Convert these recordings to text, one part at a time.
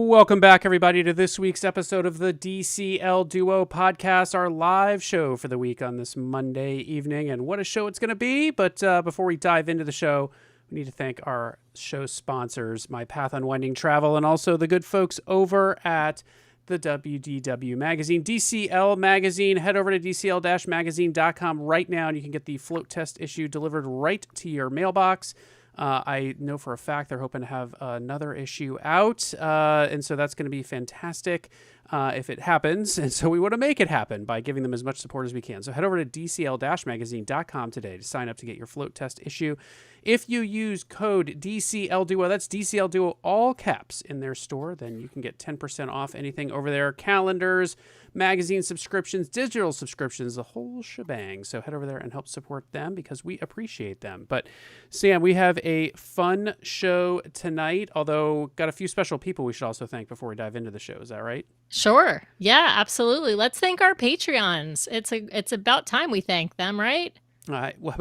Welcome back, everybody, to this week's episode of the DCL Duo podcast, our live show for the week on this Monday evening. And what a show it's going to be. But before we dive into the show, we need to thank our show sponsors, My Path Unwinding Travel, and also the good folks over at the WDW Magazine, DCL Magazine. Head over to dcl-magazine.com right now, and you can get the float test issue delivered right to your mailbox. I know for a fact they're hoping to have another issue out, and so that's going to be fantastic if it happens. And so we want to make it happen by giving them as much support as we can. So head over to dcl-magazine.com today to sign up to get your float test issue. If you use code DCLDuo, that's DCLDuo, all caps, in their store, then you can get 10% off anything over there. Calendars, magazine subscriptions, digital subscriptions, the whole shebang. So head over there and help support them because we appreciate them. But Sam, we have a fun show tonight, although got a few special people we should also thank before we dive into the show. Is that right? Sure. Yeah, absolutely. Let's thank our Patreons. It's about time we thank them, right?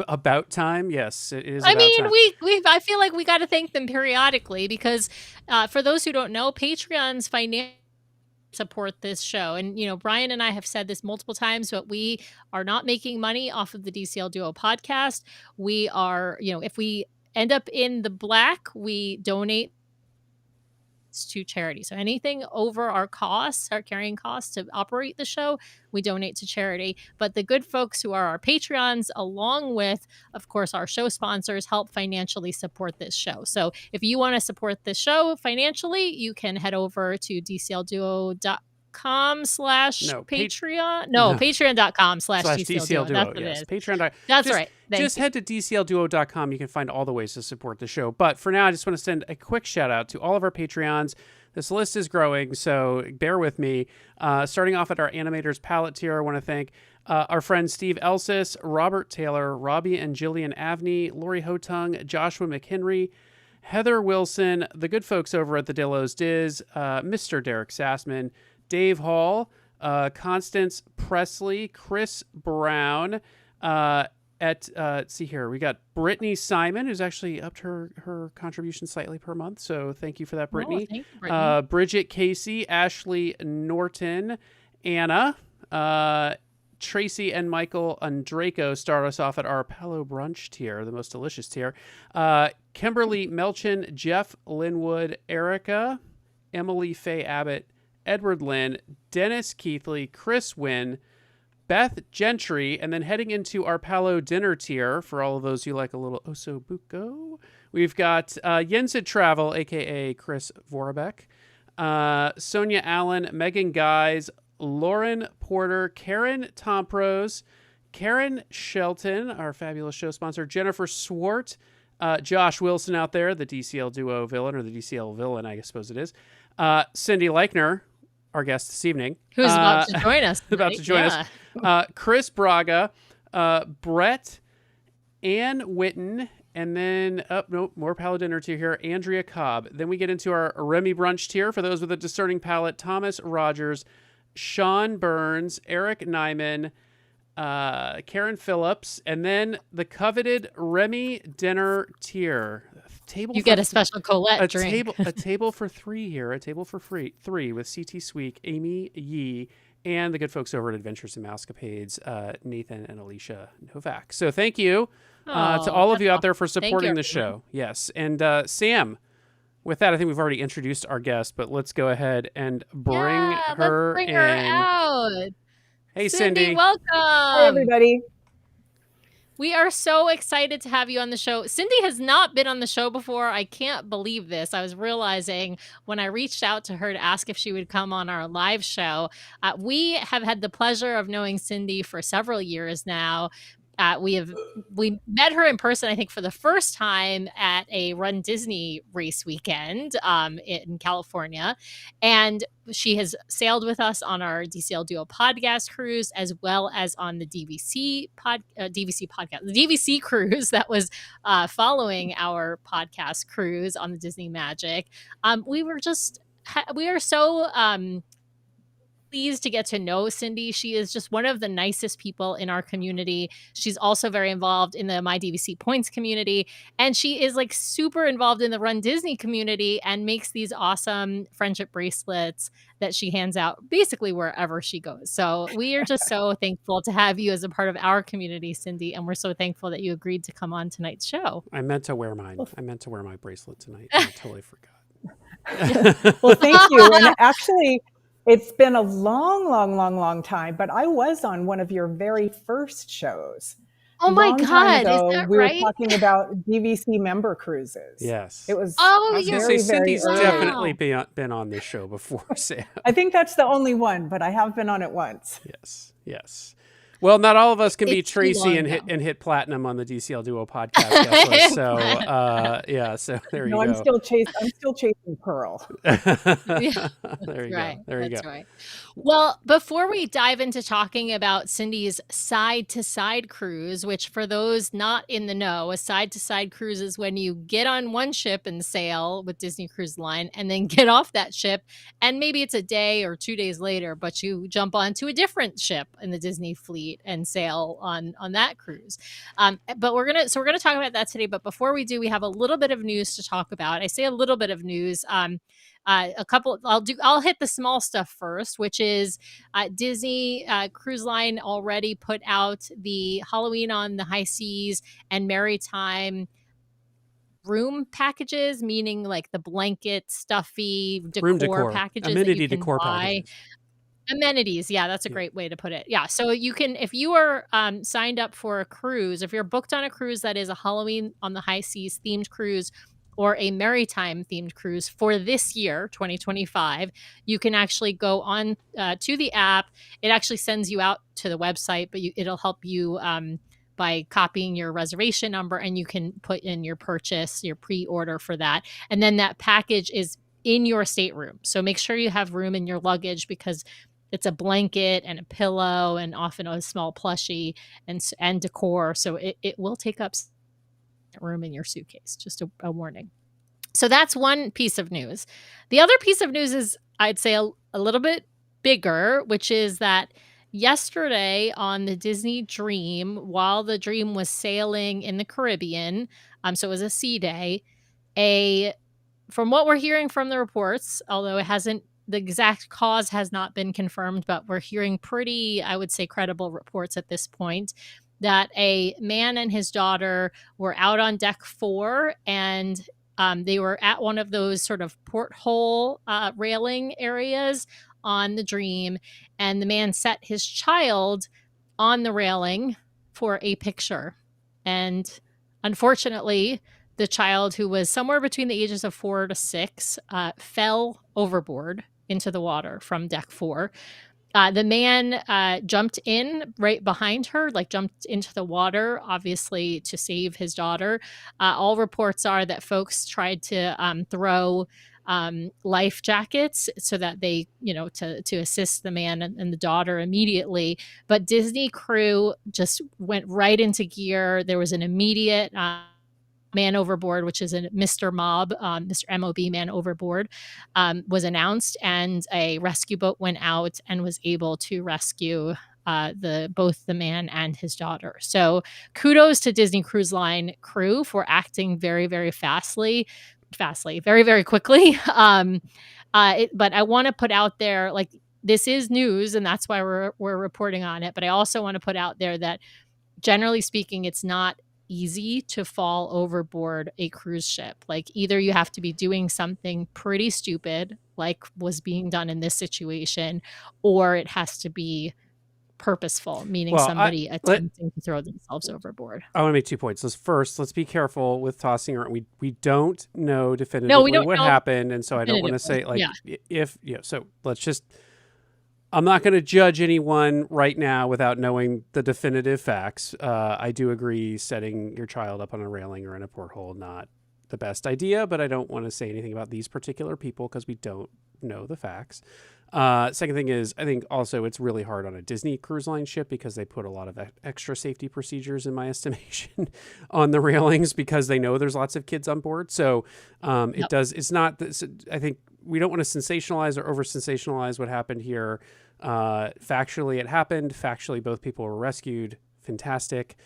About time, yes, it is. I mean, I feel like we got to thank them periodically because, for those who don't know, Patreons financially support this show. And Brian and I have said this multiple times, but we are not making money off of the DCL Duo podcast. We are, if we end up in the black, we donate to charity. So anything over our costs, our carrying costs to operate the show, we donate to charity. But the good folks who are our Patreons, along with, of course, our show sponsors, help financially support this show. So if you want to support this show financially, you can head over to dclduo.com/Patreon. Patreon.com/DCL Duo. That's what it is. Patreon. That's right. Just head to dclduo.com. You can find all the ways to support the show. But for now, I just want to send a quick shout out to all of our Patreons. This list is growing, so bear with me. Starting off at our Animators Palette tier, I want to thank our friends Steve Elsis, Robert Taylor, Robbie and Jillian Avney, Lori Hotung, Joshua McHenry, Heather Wilson, the good folks over at the Dillos Diz, Mr. Derek Sassman, Dave Hall, Constance Presley, Chris Brown, let's see here, we got Brittany Simon, who's actually upped her contribution slightly per month, so thank you for that, Brittany. Oh, thank you, Brittany. Bridget Casey, Ashley Norton, Anna, Tracy and Michael Andraco start us off at our Palo Brunch tier, the most delicious tier. Kimberly Melchin, Jeff Linwood, Erica, Emily Faye Abbott, Edward Lynn, Dennis Keithley, Chris Wynn, Beth Gentry, and then heading into our Palo dinner tier for all of those who like a little osso buco, we've got Yensid Travel, aka Chris Vorbeck, Sonia Allen, Megan Guys, Lauren Porter, Karen Tomprose, Karen Shelton, our fabulous show sponsor, Jennifer Swart, Josh Wilson out there, the DCL Duo villain, or the DCL villain, I suppose it is, Cindy Leichner, our guest this evening. Who's about to join us. Chris Braga, Brett, Ann Witten, and then, more Palette dinner tier here, Andrea Cobb. Then we get into our Remy Brunch tier for those with a discerning palate, Thomas Rogers, Sean Burns, Eric Nyman, Karen Phillips, and then the coveted Remy dinner tier. You get a special Colette drink. A table for three here, a table for three with CT Sweek, Amy Yee, and the good folks over at Adventures in Mousecapades, Nathan and Alicia Novak. So thank you to all of you out there for supporting the show. Yes. And Sam, with that, I think we've already introduced our guest, but let's go ahead and bring her in. Her out. Hey, Cindy. Welcome. Hi, everybody. We are so excited to have you on the show. Cindy has not been on the show before. I can't believe this. I was realizing when I reached out to her to ask if she would come on our live show. We have had the pleasure of knowing Cindy for several years now. we met her in person, I think, for the first time at a Run Disney race weekend in California. And she has sailed with us on our DCL Duo podcast cruise, as well as on the DVC podcast, the DVC cruise that was following our podcast cruise on the Disney Magic. We are so pleased to get to know Cindy. She is just one of the nicest people in our community. She's also very involved in the My DVC Points community, and she is like super involved in the Run Disney community and makes these awesome friendship bracelets that she hands out basically wherever she goes. So we are just so thankful to have you as a part of our community, Cindy, and we're so thankful that you agreed to come on tonight's show. I meant to wear mine. I meant to wear my bracelet tonight. I totally forgot. Well, thank you. And actually, it's been a long time, but I was on one of your very first shows. Oh my God, is that we right? were talking about DVC member cruises. Yes. It was Oh, I was you're going to say, very Cindy's early. definitely been on this show before, Sam. I think that's the only one, but I have been on it once. Yes. Well, not all of us can be It's too Tracy long and now. hit platinum on the DCL Duo podcast guest list. So, so there you No, go. I'm still chasing Pearl. There you right. go. There you That's go. right. Well, before we dive into talking about Cindy's side-to-side cruise, which for those not in the know, a side-to-side cruise is when you get on one ship and sail with Disney Cruise Line and then get off that ship, and maybe it's a day or 2 days later, but you jump onto a different ship in the Disney fleet and sail on that cruise. But we're gonna talk about that today. But before we do, we have a little bit of news to talk about. I say a little bit of news. I'll hit the small stuff first, which is Disney Cruise Line already put out the Halloween on the High Seas and Maritime room packages, meaning like the blanket, stuffy Room decor packages, amenity that you can decor buy. packages. Amenities. Yeah, that's a great way to put it. Yeah. So you can, if you are signed up for a cruise, if you're booked on a cruise that is a Halloween on the High Seas themed cruise or a maritime themed cruise for this year, 2025, you can actually go on to the app. It actually sends you out to the website, but it'll help you by copying your reservation number, and you can put in your purchase, your pre-order for that. And then that package is in your stateroom. So make sure you have room in your luggage, because it's a blanket and a pillow and often a small plushie and decor. So it will take up room in your suitcase. Just a warning. So that's one piece of news. The other piece of news is, I'd say, a little bit bigger, which is that yesterday on the Disney Dream, while the Dream was sailing in the Caribbean, so it was a sea day, from what we're hearing from the reports, although the exact cause has not been confirmed, but we're hearing pretty, I would say, credible reports at this point, that a man and his daughter were out on deck 4, and they were at one of those sort of porthole railing areas on the Dream, and the man set his child on the railing for a picture. And unfortunately, the child, who was somewhere between the ages of 4 to 6, fell overboard into the water from deck 4. The man jumped in right behind her, jumped into the water, obviously to save his daughter. All reports are that folks tried to throw life jackets so that they, to assist the man and the daughter immediately. But Disney crew just went right into gear. There was an immediate man overboard, which is a Mr. Mob, Mr. MOB, man overboard, was announced, and a rescue boat went out and was able to rescue both the man and his daughter. So kudos to Disney Cruise Line crew for acting very, very fastly, very, very quickly. But I want to put out there, this is news, and that's why we're reporting on it. But I also want to put out there that, generally speaking, it's not easy to fall overboard a cruise ship. Either you have to be doing something pretty stupid, like was being done in this situation, or it has to be purposeful, meaning somebody attempting to throw themselves overboard. I want to make 2 points. Let's be careful with tossing around. We don't know definitively what happened, and so I don't want to say so let's just I'm not going to judge anyone right now without knowing the definitive facts. I do agree setting your child up on a railing or in a porthole, not the best idea, but I don't want to say anything about these particular people because we don't know the facts. Second thing is, I think also it's really hard on a Disney Cruise Line ship because they put a lot of extra safety procedures, in my estimation, on the railings because they know there's lots of kids on board. So it's not, I think we don't want to sensationalize or over sensationalize what happened here. Factually, it happened. Factually, both people were rescued. Fantastic.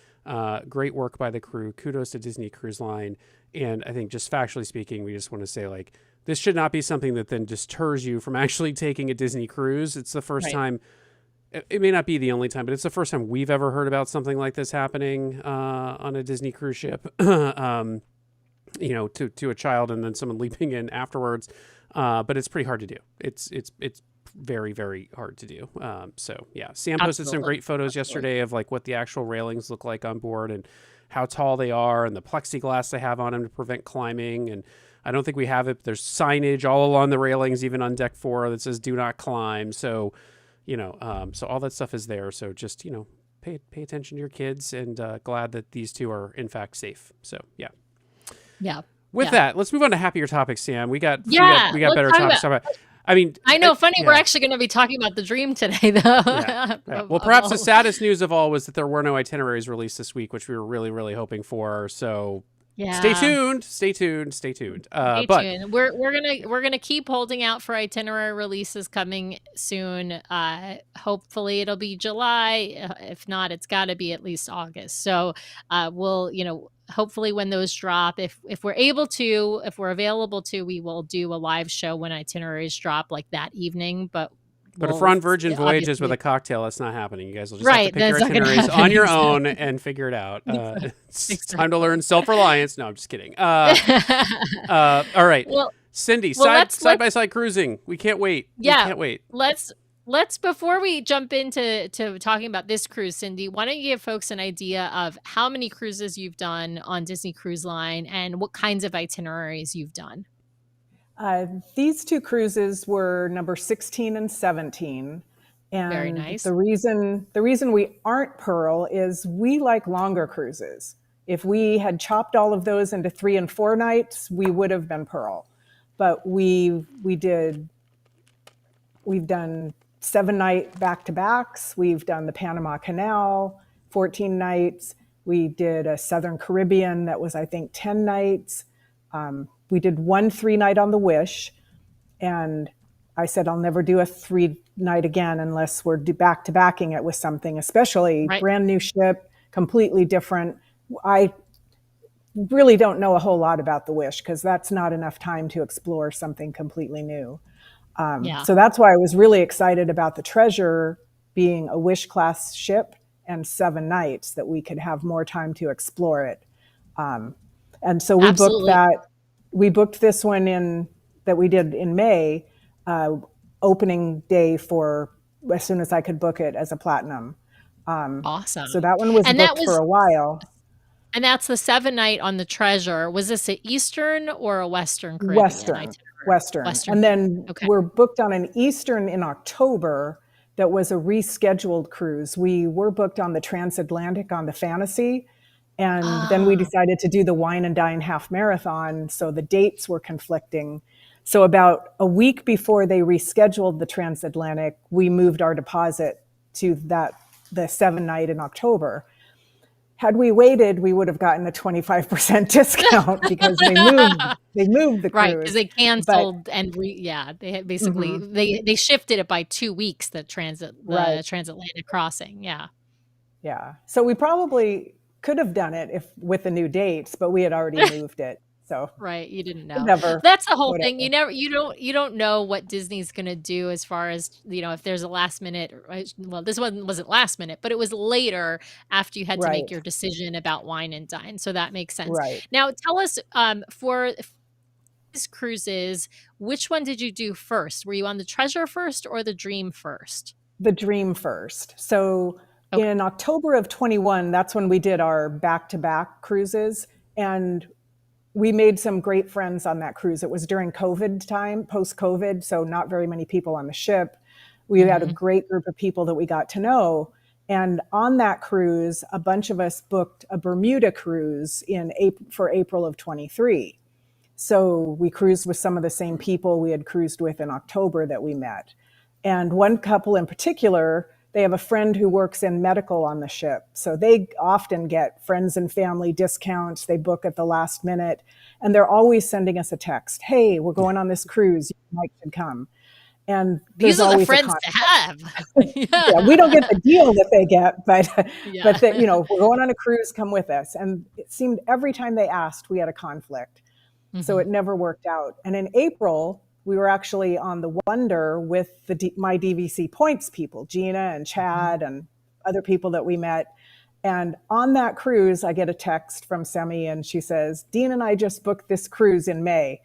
Great work by the crew. Kudos to Disney Cruise Line. And I think just factually speaking, we just want to say, like, this should not be something that then deters you from actually taking a Disney cruise. It's the first time, it may not be the only time, but it's the first time we've ever heard about something like this happening on a Disney cruise ship, to a child and then someone leaping in afterwards. But it's pretty hard to do. It's very, very hard to do. Sam posted some great photos yesterday of like what the actual railings look like on board and how tall they are and the plexiglass they have on them to prevent climbing. And I don't think we have it, but there's signage all along the railings, even on deck 4 that says do not climb. So, so all that stuff is there. So just, pay attention to your kids, and glad that these two are in fact safe. So, yeah. Yeah. With that, let's move on to happier topics, Sam. We got better topics to talk about. I mean, I know. We're actually going to be talking about the dream today, though. Yeah. Well, perhaps the saddest news of all was that there were no itineraries released this week, which we were really, really hoping for. So, stay tuned. Stay tuned. We're gonna keep holding out for itinerary releases coming soon. Hopefully, it'll be July. If not, it's got to be at least August. So, we'll hopefully when those drop, if we're able to, if we're available to, we will do a live show when itineraries drop, like that evening. But if we're on Virgin Voyages with a cocktail, that's not happening. You guys will just have to pick your itineraries on your own and figure it out. It's time to learn self-reliance. No, I'm just kidding. All right. Well, Cindy, side-by-side cruising. We can't wait. Yeah. We can't wait. Let's before we jump into talking about this cruise, Cindy, why don't you give folks an idea of how many cruises you've done on Disney Cruise Line and what kinds of itineraries you've done? These two cruises were number 16 and 17. And very nice. The reason we aren't Pearl is we like longer cruises. If we had chopped all of those into 3 and 4 nights, we would have been Pearl. But we've done 7-night back-to-backs. We've done the Panama Canal, 14 nights. We did a Southern Caribbean that was, I think, 10 nights. We did 1 3-night on the Wish. And I said, I'll never do a 3-night again unless we're back-to-backing it with something, especially brand new ship, completely different. I really don't know a whole lot about the Wish because that's not enough time to explore something completely new. So that's why I was really excited about the Treasure being a Wish class ship and 7 nights, that we could have more time to explore it. And so we booked that. We booked this one that we did in May, opening day for as soon as I could book it as a platinum. Awesome. So that one was booked for a while. And that's the 7-night on the Treasure. Was this an Eastern or a Western Caribbean? Western. And then we're booked on an Eastern in October that was a rescheduled cruise. We were booked on the Transatlantic on the Fantasy, and then we decided to do the Wine and Dine half marathon, so the dates were conflicting. So about a week before they rescheduled the Transatlantic, we moved our deposit to the 7-night in October. Had we waited, we would have gotten a 25% discount because they moved the cruise. Right, because they canceled they basically they shifted it by 2 weeks, the transatlantic crossing. Yeah. So we probably could have done it with the new dates, but we had already moved it. So you didn't know. That's the whole thing. You don't know what Disney's going to do as far as, if there's a last minute, well, this one wasn't last minute, but it was later after you had to make your decision about Wine and Dine. So that makes sense. Now tell us, for these cruises, which one did you do first? Were you on the Treasure first or the Dream first? The Dream first. So in October of 21, that's when we did our back-to-back cruises, and we made some great friends on that cruise. It was during COVID time, post-COVID, so not very many people on the ship. We had a great group of people that we got to know. And on that cruise, a bunch of us booked a Bermuda cruise for April of 23. So we cruised with some of the same people we had cruised with in October that we met. And one couple in particular, they have a friend who works in medical on the ship. So they often get friends and family discounts. They book at the last minute. And they're always sending us a text. Hey, we're going on this cruise. You might should come. And these are the friends to have. Yeah, we don't get the deal that they get, but we're going on a cruise, come with us. And it seemed every time they asked, we had a conflict. So it never worked out. And in April, we were actually on the Wonder with my DVC Points people, Gina and Chad and other people that we met. And on that cruise, I get a text from Semi, and she says, Dean and I just booked this cruise in May.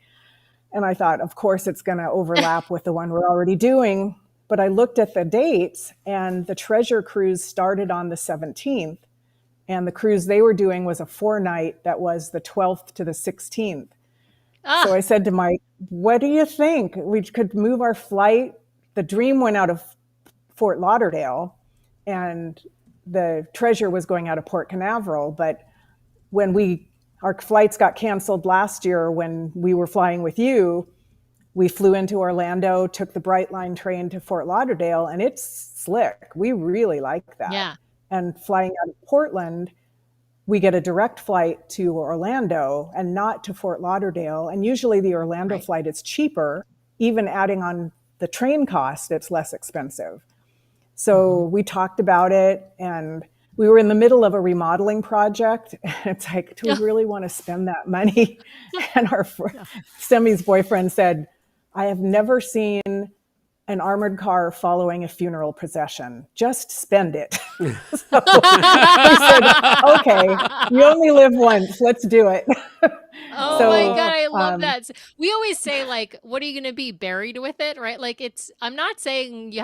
And I thought, of course, it's going to overlap with the one we're already doing. But I looked at the dates, and the Treasure cruise started on the 17th. And the cruise they were doing was a 4-night that was the 12th to the 16th. So I said to Mike, what do you think? We could move our flight. The Dream went out of Fort Lauderdale, and the Treasure was going out of Port Canaveral. But when our flights got canceled last year when we were flying with you, we flew into Orlando, took the Brightline train to Fort Lauderdale, and it's slick. We really like that. Yeah. And flying out of Portland, we get a direct flight to Orlando and not to Fort Lauderdale. And usually the Orlando flight is cheaper. Even adding on the train cost, it's less expensive. So we talked about it, and we were in the middle of a remodeling project. It's like, do we really want to spend that money? And Semi's boyfriend said, I have never seen an armored car following a funeral procession. Just spend it. So I said, okay, you only live once. Let's do it. Oh my God, I love that. We always say, like, what are you going to be, buried with it, right? Like, I'm not saying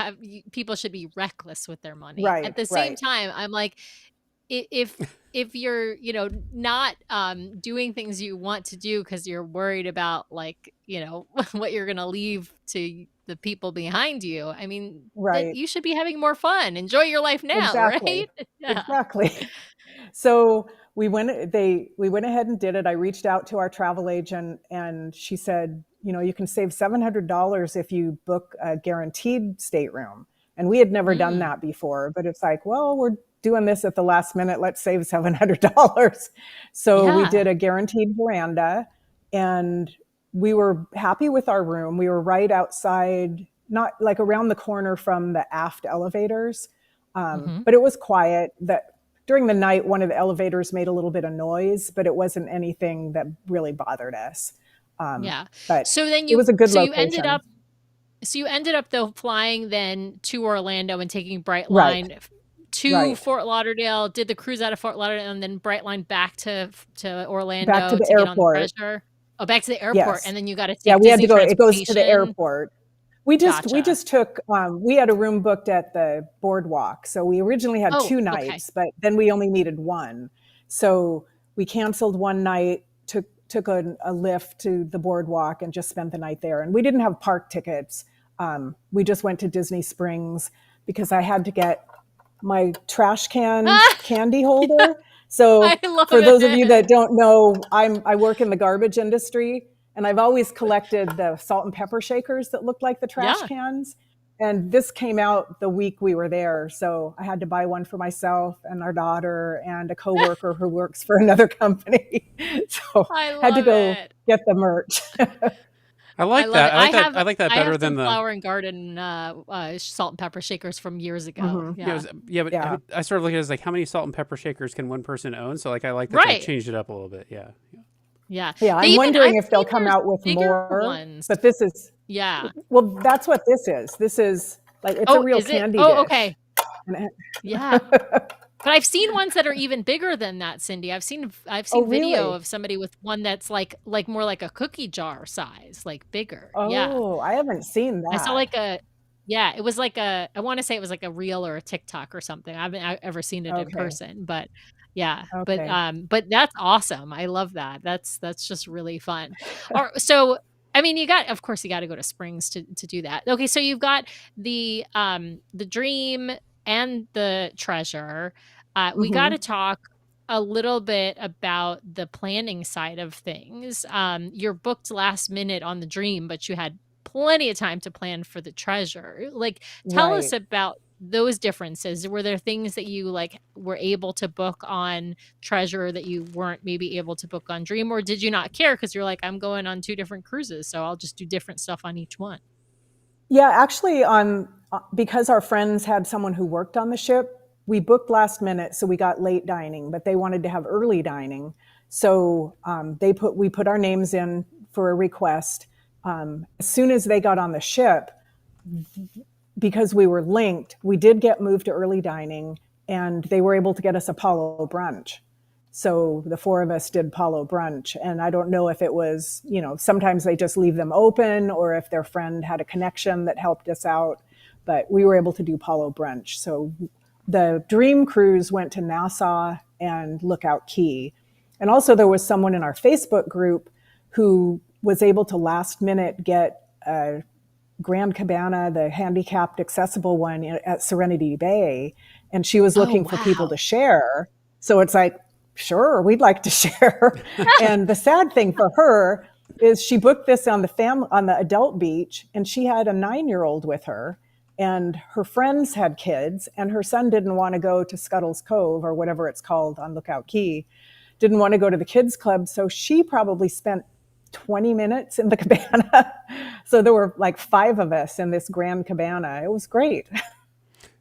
people should be reckless with their money. Right, At the same time, I'm like, if you're, not doing things you want to do because you're worried about, like, what you're going to leave to the people behind you, I mean, then you should be having more fun. Enjoy your life now, right? Yeah. Exactly. So we went ahead and did it. I reached out to our travel agent, and she said, you can save $700 if you book a guaranteed stateroom. And we had never done that before, but it's like, well, we're doing this at the last minute. Let's save $700. So we did a guaranteed veranda, and we were happy with our room. We were right outside, not like around the corner from the aft elevators, but it was quiet. During the night, one of the elevators made a little bit of noise, but it wasn't anything that really bothered us. But so then it was a good location. You ended up though flying then to Orlando and taking Brightline to Fort Lauderdale, did the cruise out of Fort Lauderdale, and then Brightline back to Orlando back to the airport. Get on the Treasure. Oh, back to the airport, yes. And then you got to take we Disney had to go. It goes to the airport. We just took. We had a room booked at the boardwalk, so we originally had 2 nights, but then we only needed 1. So we canceled one night, took a lift to the boardwalk, and just spent the night there. And we didn't have park tickets. We just went to Disney Springs because I had to get my trash can candy holder. So for those of you that don't know, I work in the garbage industry, and I've always collected the salt and pepper shakers that looked like the trash cans. And this came out the week we were there. So I had to buy one for myself and our daughter and a coworker who works for another company. So I had to go get the merch. I like that. I like that better than the flower and garden salt and pepper shakers from years ago. But I sort of look at it as like, how many salt and pepper shakers can one person own? So like, I like that they changed it up a little bit. Yeah. I'm wondering if they'll come out with more ones. But this is well, that's what this is. This is like, it's a real candy dish. Okay. But I've seen ones that are even bigger than that, Cindy. I've seen video of somebody with one that's like more like a cookie jar size, like bigger. I haven't seen that. I saw it was like I want to say it was like a reel or a TikTok or something. I haven't ever seen it in person, but but that's awesome. I love that. That's just really fun. So I mean, of course, you got to go to Springs to do that. Okay, so you've got the Dream and the Treasure. We got Hmm. to talk a little bit about the planning side of things. You're booked last minute on the Dream, but you had plenty of time to plan for the Treasure. Like, tell us Right. about those differences. Were there things that you like were able to book on Treasure that you weren't maybe able to book on Dream, or did you not care because you're like, I'm going on 2 different cruises, so I'll just do different stuff on each one? Yeah, actually, on because our friends had someone who worked on the ship, we booked last minute, so we got late dining, but they wanted to have early dining, so we put our names in for a request. As soon as they got on the ship, because we were linked, we did get moved to early dining, and they were able to get us a Apollo brunch. So the 4 of us did Apollo brunch. And I don't know if it was, sometimes they just leave them open or if their friend had a connection that helped us out. But we were able to do Apollo brunch. So the Dream Cruise went to Nassau and Lookout Key. And also there was someone in our Facebook group who was able to last minute get a Grand Cabana, the handicapped accessible one at Serenity Bay. And she was Oh, looking for people wow. to share. So it's like, sure, we'd like to share. And the sad thing for her is she booked this on the adult beach, and she had a 9-year-old with her, and her friends had kids, and her son didn't want to go to Scuttle's Cove or whatever it's called on Lookout Key, didn't want to go to the kids club. So she probably spent 20 minutes in the cabana. So there were like 5 of us in this Grand Cabana. It was great.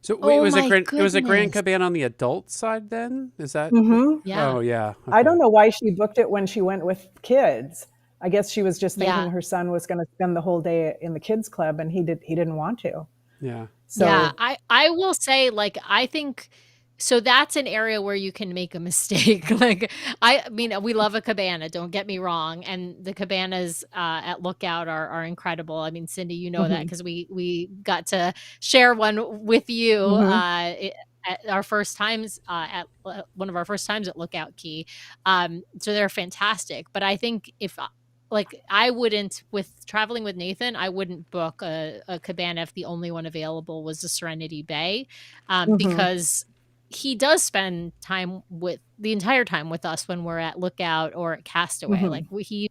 So wait, Oh my it was a Grand goodness. Cabana on the adult side then? Is that? Hmm. Yeah. Oh yeah. I Okay. don't know why she booked it when she went with kids. I guess she was just Yeah. thinking her son was going to spend the whole day in the kids club, and he didn't want to. Yeah. Yeah, So, I will say, like, I think so that's an area where you can make a mistake. Like, I mean, we love a cabana, don't get me wrong, and the cabanas at Lookout are incredible. I mean, Cindy, you know that mhm, because we got to share one with you mhm, at our first times at one of our first times at Lookout Key. So they're fantastic. But I think if like I wouldn't with traveling with Nathan, I wouldn't book a cabana if the only one available was the Serenity Bay, mhm, because he does spend time with the entire time with us when we're at Lookout or at Castaway. Like mhm, he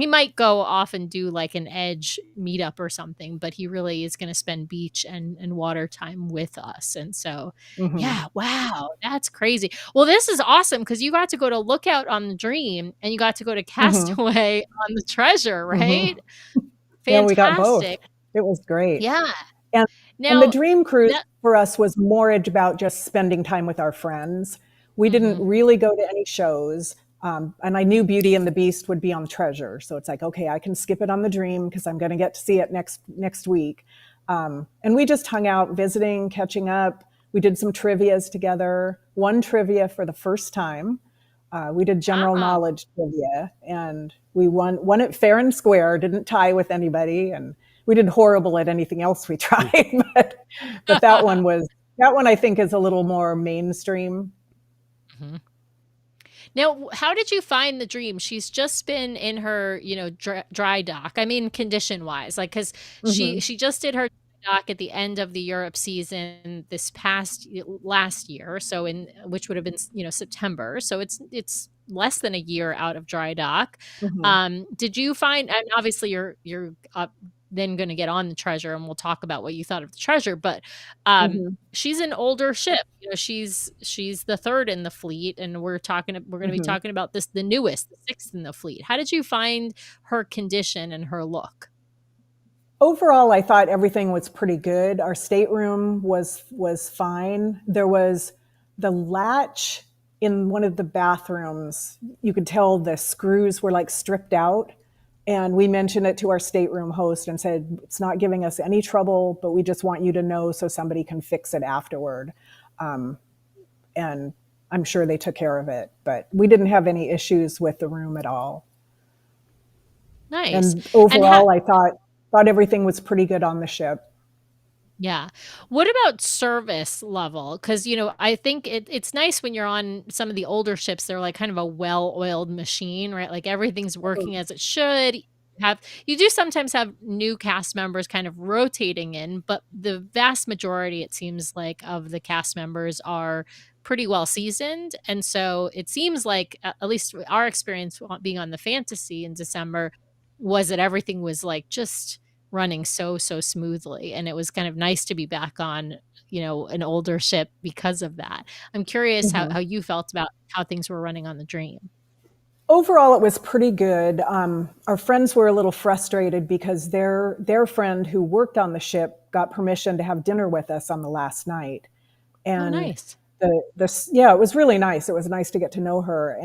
might go off and do like an edge meetup or something, but he really is going to spend beach and water time with us. And so, mhm, yeah, wow, that's crazy. Well, this is awesome because you got to go to Lookout on the Dream and you got to go to mhm, Castaway on the Treasure, right? mhm. Yeah, we got both. Fantastic. It was great. Yeah. And and the Now, dream cruise that, for us was more about just spending time with our friends. We didn't mhm. really go to any shows. And I knew Beauty and the Beast would be on Treasure, so it's like, okay, I can skip it on the Dream because I'm going to get to see it next week. And we just hung out, visiting, catching up. We did some trivia's together. One trivia for the first time. We did general Wow. knowledge trivia, and we won it fair and square. Didn't tie with anybody, and we did horrible at anything else we tried. But that one I think is a little more mainstream. Mhm. Now, how did you find the Dream? She's just been in her, dry dock. I mean, condition wise, like because Hmm. she just did her dock at the end of the Europe season this past last year, so in which would have been September. So it's less than a year out of dry dock. Hmm. Did you find? And obviously, you're then going to get on the Treasure, and we'll talk about what you thought of the Treasure, but Hmm. she's an older ship. She's the 3rd in the fleet, and we're going to be Hmm. talking about the newest, the 6th in the fleet. How did you find her condition and her look? Overall, I thought everything was pretty good. Our stateroom was fine. There was the latch in one of the bathrooms. You could tell the screws were like stripped out. And we mentioned it to our stateroom host and said, it's not giving us any trouble, but we just want you to know so somebody can fix it afterward. Um, and I'm sure they took care of it, but we didn't have any issues with the room at all. Nice. And And ha overall, I thought everything was pretty good on the ship. Yeah. What about service level? Because, I think it's nice when you're on some of the older ships, they're like kind of a well-oiled machine, right? Like everything's working as it should. you do sometimes have new cast members kind of rotating in, but the vast majority, it seems like, of the cast members are pretty well seasoned. And so it seems like, at least our experience being on the Fantasy in December, was that everything was like just running so smoothly. And it was kind of nice to be back on, an older ship because of that. I'm curious how you felt about how things were running on the Dream. Overall, it was pretty good. Our friends were a little frustrated because their friend who worked on the ship got permission to have dinner with us on the last night, Oh, and nice. it was really nice. It was nice to get to know her,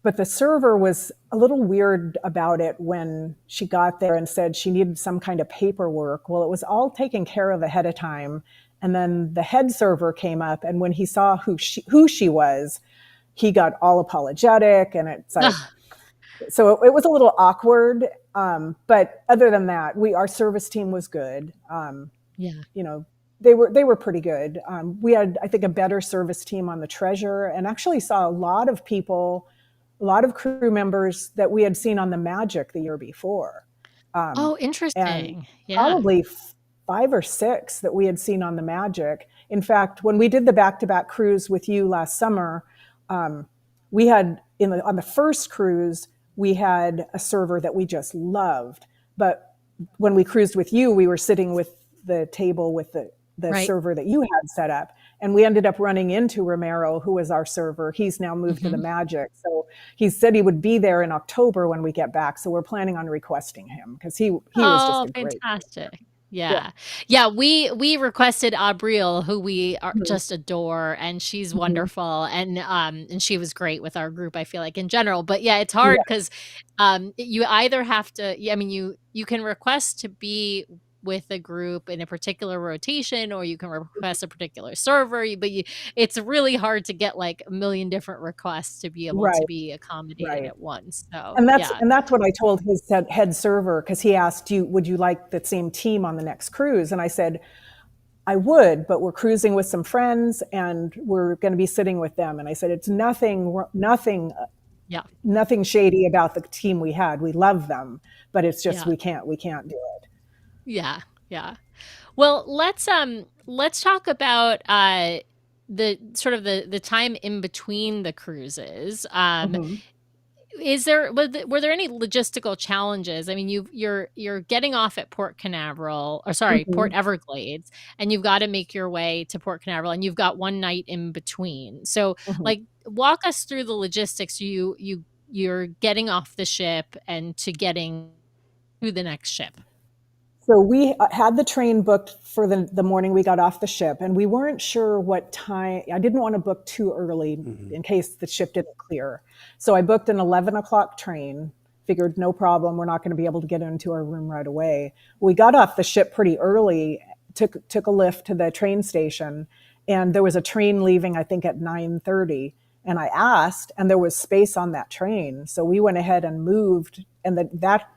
but the server was a little weird about it when she got there and said she needed some kind of paperwork. Well, it was all taken care of ahead of time, and then the head server came up, and when he saw who she was, he got all apologetic, and it's like, so it was a little awkward. But other than that, our service team was good. Yeah. They were pretty good. We had, I think, a better service team on the Treasure, and actually saw a lot of crew members that we had seen on the Magic the year before. Oh, And interesting. Yeah. probably 5 or 6 that we had seen on the Magic. In fact, when we did the back-to-back cruise with you last summer, we had on the first cruise, we had a server that we just loved. But when we cruised with you, we were sitting with the table with the Right. server that you had set up. And we ended up running into Romero, who was our server. He's now moved to the Magic. So he said he would be there in October when we get back. So we're planning on requesting him because he was just a great. Fantastic. Yeah. We requested Abriel, who we just adore, and she's wonderful. And she was great with our group, I feel like, in general. But yeah, it's hard because you either have to, you can request to be with a group in a particular rotation, or you can request a particular server, but it's really hard to get like a million different requests to be able to be accommodated at once. So And that's what I told his head server, because he asked, would you like the same team on the next cruise? And I said, I would, but we're cruising with some friends and we're going to be sitting with them. And I said, it's nothing shady about the team we had. We love them, but it's just we can't do it. Yeah. Well, let's talk about the sort of the time in between the cruises. Were there any logistical challenges? I mean, you're getting off at Port Everglades, and you've got to make your way to Port Canaveral, and you've got one night in between. So, like, walk us through the logistics. You're getting off the ship and to getting to the next ship. So we had the train booked for the morning we got off the ship, and we weren't sure what time. I didn't want to book too early in case the ship didn't clear. So I booked an 11 o'clock train, figured no problem, we're not going to be able to get into our room right away. We got off the ship pretty early, took a lift to the train station, and there was a train leaving, I think, at 9:30. And I asked, and there was space on that train. So we went ahead and moved, and that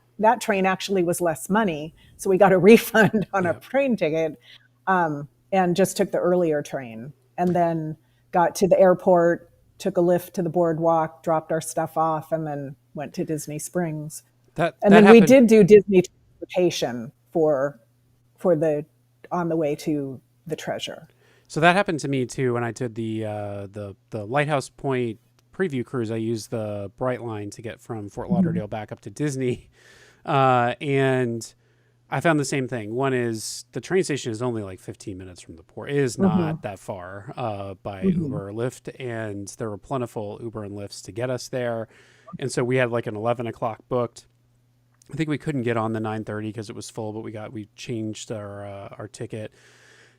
train actually was less money. So we got a refund on a train ticket, and just took the earlier train, and then got to the airport, took a lift to the boardwalk, dropped our stuff off, and then went to Disney Springs. We did do Disney transportation for on the way to the Treasure. So that happened to me too when I did the Lighthouse Point preview cruise. I used the Brightline to get from Fort Lauderdale back up to Disney. And I found the same thing. One is the train station is only like 15 minutes from the port. It is not that far by Uber or Lyft, and there were plentiful Uber and Lyfts to get us there. And so we had like an 11 o'clock booked. I think we couldn't get on the 9:30 because it was full, but we changed our ticket.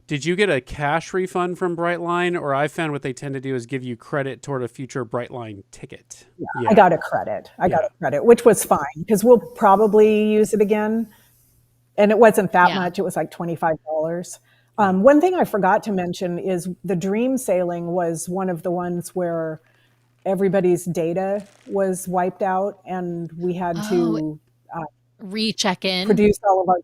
Did you get a cash refund from Brightline, or I found what they tend to do is give you credit toward a future Brightline ticket? Yeah. I got a credit. Got a credit, which was fine because we'll probably use it again. And it wasn't that much. It was like $25. One thing I forgot to mention is the Dream sailing was one of the ones where everybody's data was wiped out, and we had to recheck in, produce all of our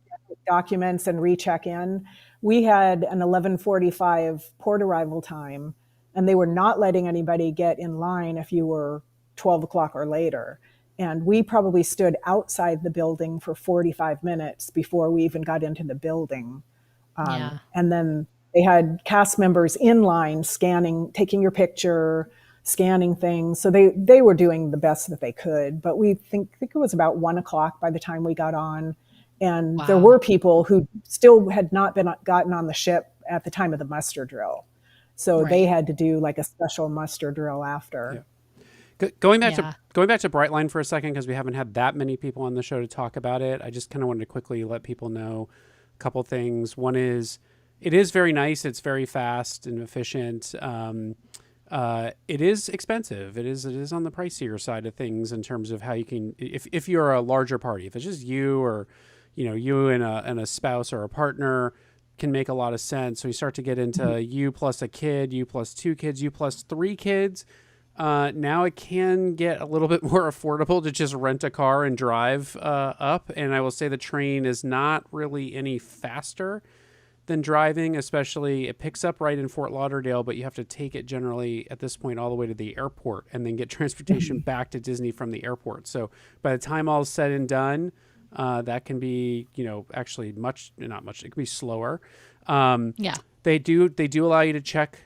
documents and recheck in. We had an 11:45 port arrival time, and they were not letting anybody get in line if you were 12 o'clock or later. And we probably stood outside the building for 45 minutes before we even got into the building. And then they had cast members in line scanning, taking your picture, scanning things. So they were doing the best that they could. But we think it was about 1:00 by the time we got on. And there were people who still had not gotten on the ship at the time of the muster drill. So they had to do like a special muster drill after. Going back to Brightline for a second, because we haven't had that many people on the show to talk about it. I just kind of wanted to quickly let people know a couple things. One is, it is very nice. It's very fast and efficient. It is expensive. It is on the pricier side of things in terms of how you can, if you're a larger party, if it's just you or, you and a spouse or a partner, can make a lot of sense. So you start to get into you plus a kid, you plus 2 kids, you plus 3 kids. Now it can get a little bit more affordable to just rent a car and drive up. And I will say the train is not really any faster than driving, especially it picks up right in Fort Lauderdale, but you have to take it generally at this point all the way to the airport and then get transportation back to Disney from the airport. So by the time all is said and done, that can be, actually not much, it can be slower. They do allow you to check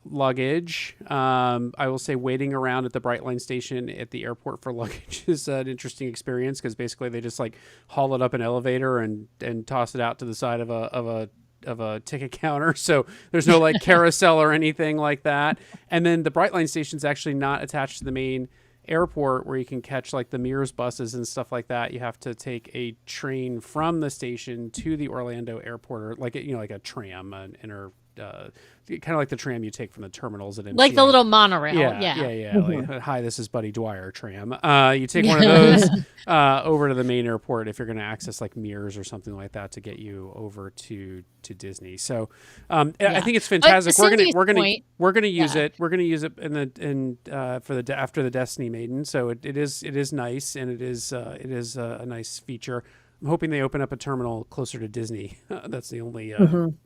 luggage. I will say waiting around at the Brightline station at the airport for luggage is an interesting experience, because basically they just like haul it up an elevator and toss it out to the side of a ticket counter. So there's no like carousel or anything like that. And then the Brightline station is actually not attached to the main airport where you can catch like the Mears buses and stuff like that. You have to take a train from the station to the Orlando airport, or like like a tram, an kind of like the tram you take from the terminals at MCA. Like the little monorail. Like, hi, this is Buddy Dwyer tram. You take one of those over to the main airport if you're going to access like Mears or something like that to get you over to Disney. So I think it's fantastic. We're going to use it. We're going to use it after the Destiny Maiden. So it is nice, and it is a nice feature. I'm hoping they open up a terminal closer to Disney. That's the only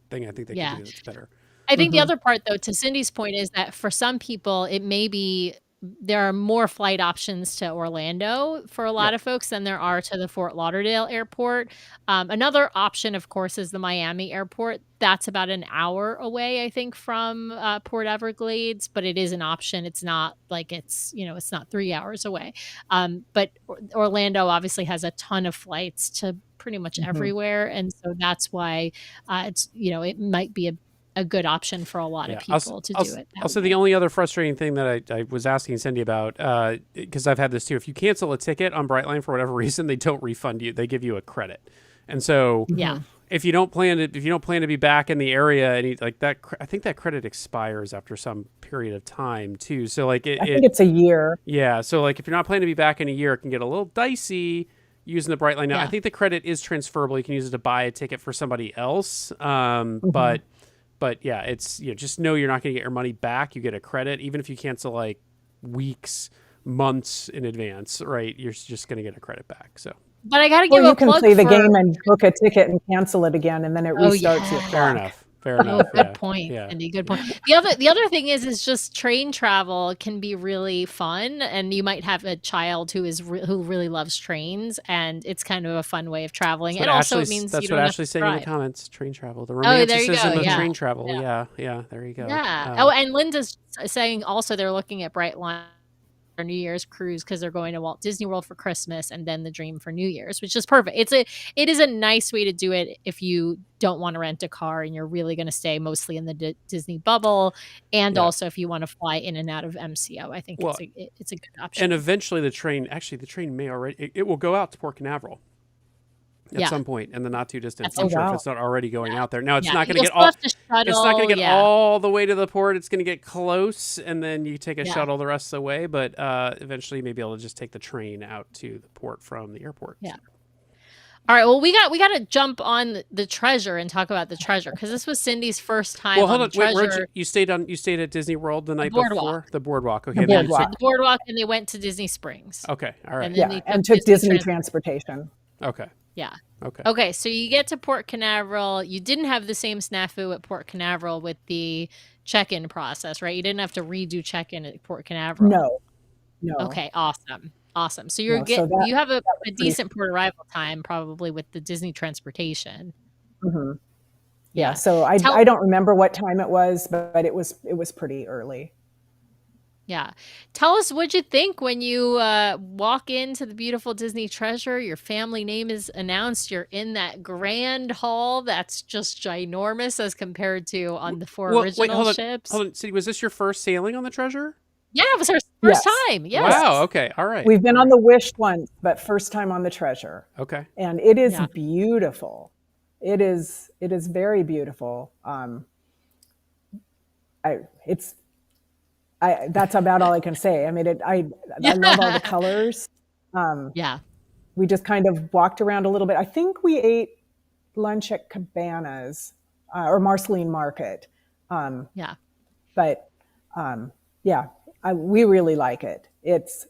thing I think they can do that's better. I think the other part, though, to Cindy's point, is that for some people, it may be there are more flight options to Orlando for a lot of folks than there are to the Fort Lauderdale airport. Another option, of course, is the Miami airport. That's about an hour away, I think, from Port Everglades, but it is an option. It's not like it's not 3 hours away. But Orlando obviously has a ton of flights to pretty much everywhere. And so that's why it might be a good option for a lot of people to do it. Also, the only other frustrating thing that I was asking Cindy about, because I've had this too, if you cancel a ticket on Brightline for whatever reason, they don't refund you. They give you a credit. And so if you don't plan to be back in the area, and like that, I think that credit expires after some period of time too. So like I think it's a year. Yeah. So like if you're not planning to be back in a year, it can get a little dicey using the Brightline. Now, I think the credit is transferable. You can use it to buy a ticket for somebody else. But yeah, it's just know you're not going to get your money back. You get a credit, even if you cancel like weeks, months in advance, right? You're just going to get a credit back. So, but I got to give a plug. You can play the game and book a ticket and cancel it again, and then it restarts your clock. Fair enough. Good point, Andy. Good point. The other thing is just train travel can be really fun, and you might have a child who really loves trains, and it's kind of a fun way of traveling. It also means that's you don't what have Ashley's to saying in the comments. Train travel, the romanticism of train travel. Yeah, there you go. Yeah. And Linda's saying also they're looking at Brightline for New Year's cruise because they're going to Walt Disney World for Christmas and then the Dream for New Year's, which is perfect. It is a nice way to do it if you don't want to rent a car and you're really going to stay mostly in the Disney bubble, and also if you want to fly in and out of MCO. I think it's a good option. And eventually the train may already it will go out to Port Canaveral at some point in the not too distant future if it's not already going out there. Now it's not going to get all. It's not going to get all the way to the port. It's going to get close, and then you take a shuttle the rest of the way. But eventually, you may be able to just take the train out to the port from the airport. Yeah. All right. Well, we got to jump on the treasure and talk about the treasure, because this was Cindy's first time. Well, hold on on. The treasure. Wait, you stayed at Disney World the night before? The boardwalk. Okay. The boardwalk, and they went to Disney Springs. Okay. All right. And took Disney transportation. Okay. Yeah. Okay. So you get to Port Canaveral. You didn't have the same snafu at Port Canaveral with the check-in process, right? You didn't have to redo check-in at Port Canaveral. No. Okay. Awesome. Awesome. So You you're know, so you have a that was pretty. decent port arrival time probably with the Disney transportation. Mhm. Yeah. Yeah. So I Tell don't remember what time it was, but it was pretty early. Yeah. Tell us what you think when you walk into the beautiful Disney treasure. Your family name is announced. You're in that grand hall that's just ginormous as compared to on the four Well, wait, original ships. hold on. Cindy, was this your first sailing on the treasure? Yeah, it was our first Yes. time. Yes. Wow. Yes. Okay. All right. We've been All on right. the Wish once, but first time on the Treasure. Okay. And it is Yeah. beautiful. It is very beautiful. That's about all I can say. I mean, I love all the Yeah. colors. Yeah. We just kind of walked around a little bit. I think we ate lunch at Cabanas or Marceline Market. Yeah. But yeah, we really like it. It's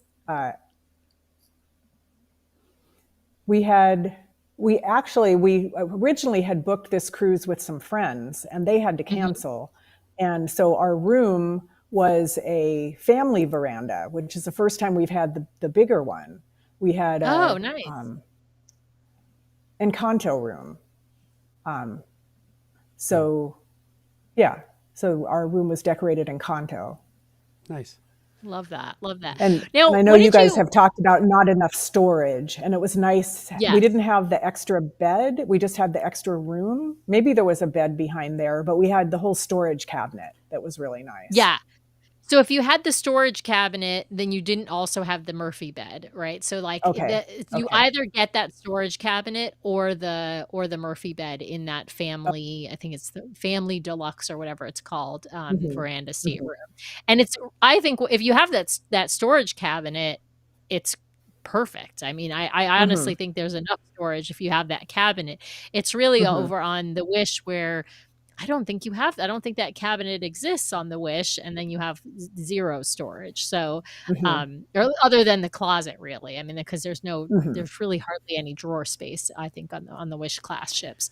we originally had booked this cruise with some friends, and they had to Mhm. cancel, and so our room was a family veranda, which is the first time we've had the bigger one. We had Oh, a nice. Encanto room. So yeah, so our room was decorated Encanto. Nice. Love that. Love that. And Now, I know what you did guys you have talked about not enough storage, and it was nice. We Yes. didn't have the extra bed. We just had the extra room. Maybe there was a bed behind there, but we had the whole storage cabinet that was really nice. Yeah. So if you had the storage cabinet, then you didn't also have the Murphy bed, right? So like Okay. you Okay. either get that storage cabinet or the Murphy bed in that family, I think it's the family deluxe or whatever it's called, Mhm. veranda Mhm. stateroom. And I think if you have that storage cabinet, it's perfect. I mean, I honestly Mhm. think there's enough storage if you have that cabinet. It's really Mhm. over on the Wish where I don't think that cabinet exists on the Wish, and then you have 0 storage. So, Mhm. or other than the closet, really. I mean, because Mhm. there's really hardly any drawer space, I think, on the Wish class ships.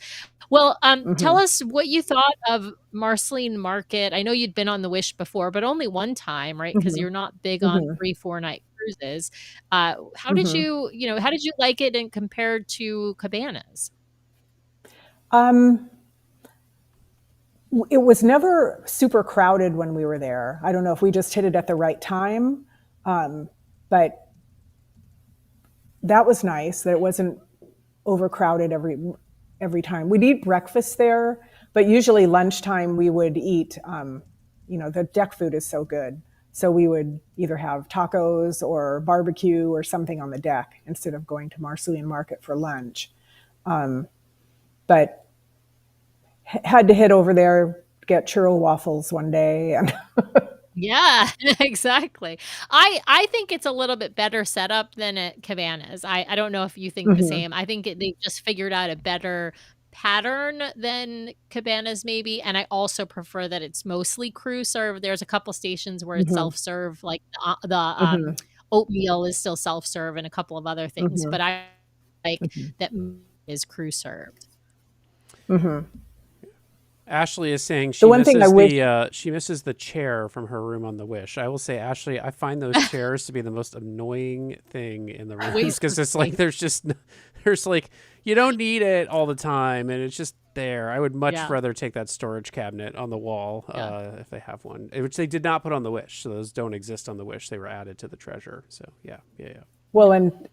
Well, tell Mhm. us what you thought of Marceline Market. I know you'd been on the Wish before, but only one time, right? Because Mhm. you're not big on Mhm. 3, 4-night cruises. How did Mhm. how did you like it and compared to Cabanas? Um, it was never super crowded when we were there. I don't know if we just hit it at the right time, but that was nice that it wasn't overcrowded every time. We'd eat breakfast there, but usually lunchtime we would eat. The deck food is so good, so we would either have tacos or barbecue or something on the deck instead of going to Marceline Market for lunch. But had to hit over there, get churro waffles one day, and Yeah, exactly. I think it's a little bit better setup than at Cabanas. I don't know if you think the Mhm. same. I think they just figured out a better pattern than Cabanas maybe, and I also prefer that it's mostly crew serve. There's a couple stations where it's Mhm. self-serve, like Mhm. oatmeal is still self-serve and a couple of other things, Mhm. but I like Mhm. that is crew served. Mhm. Ashley is saying The one thing I wish. she misses the chair from her room on the Wish. I will say, Ashley, I find those chairs to be the most annoying thing in the rooms Waste because of it's like space. there's like you don't need it all the time and it's just there. I would much Yeah. rather take that storage cabinet on the wall Yeah. if they have one, which they did not put on the Wish. So those don't exist on the Wish. They were added to the Treasure. So yeah. Well, and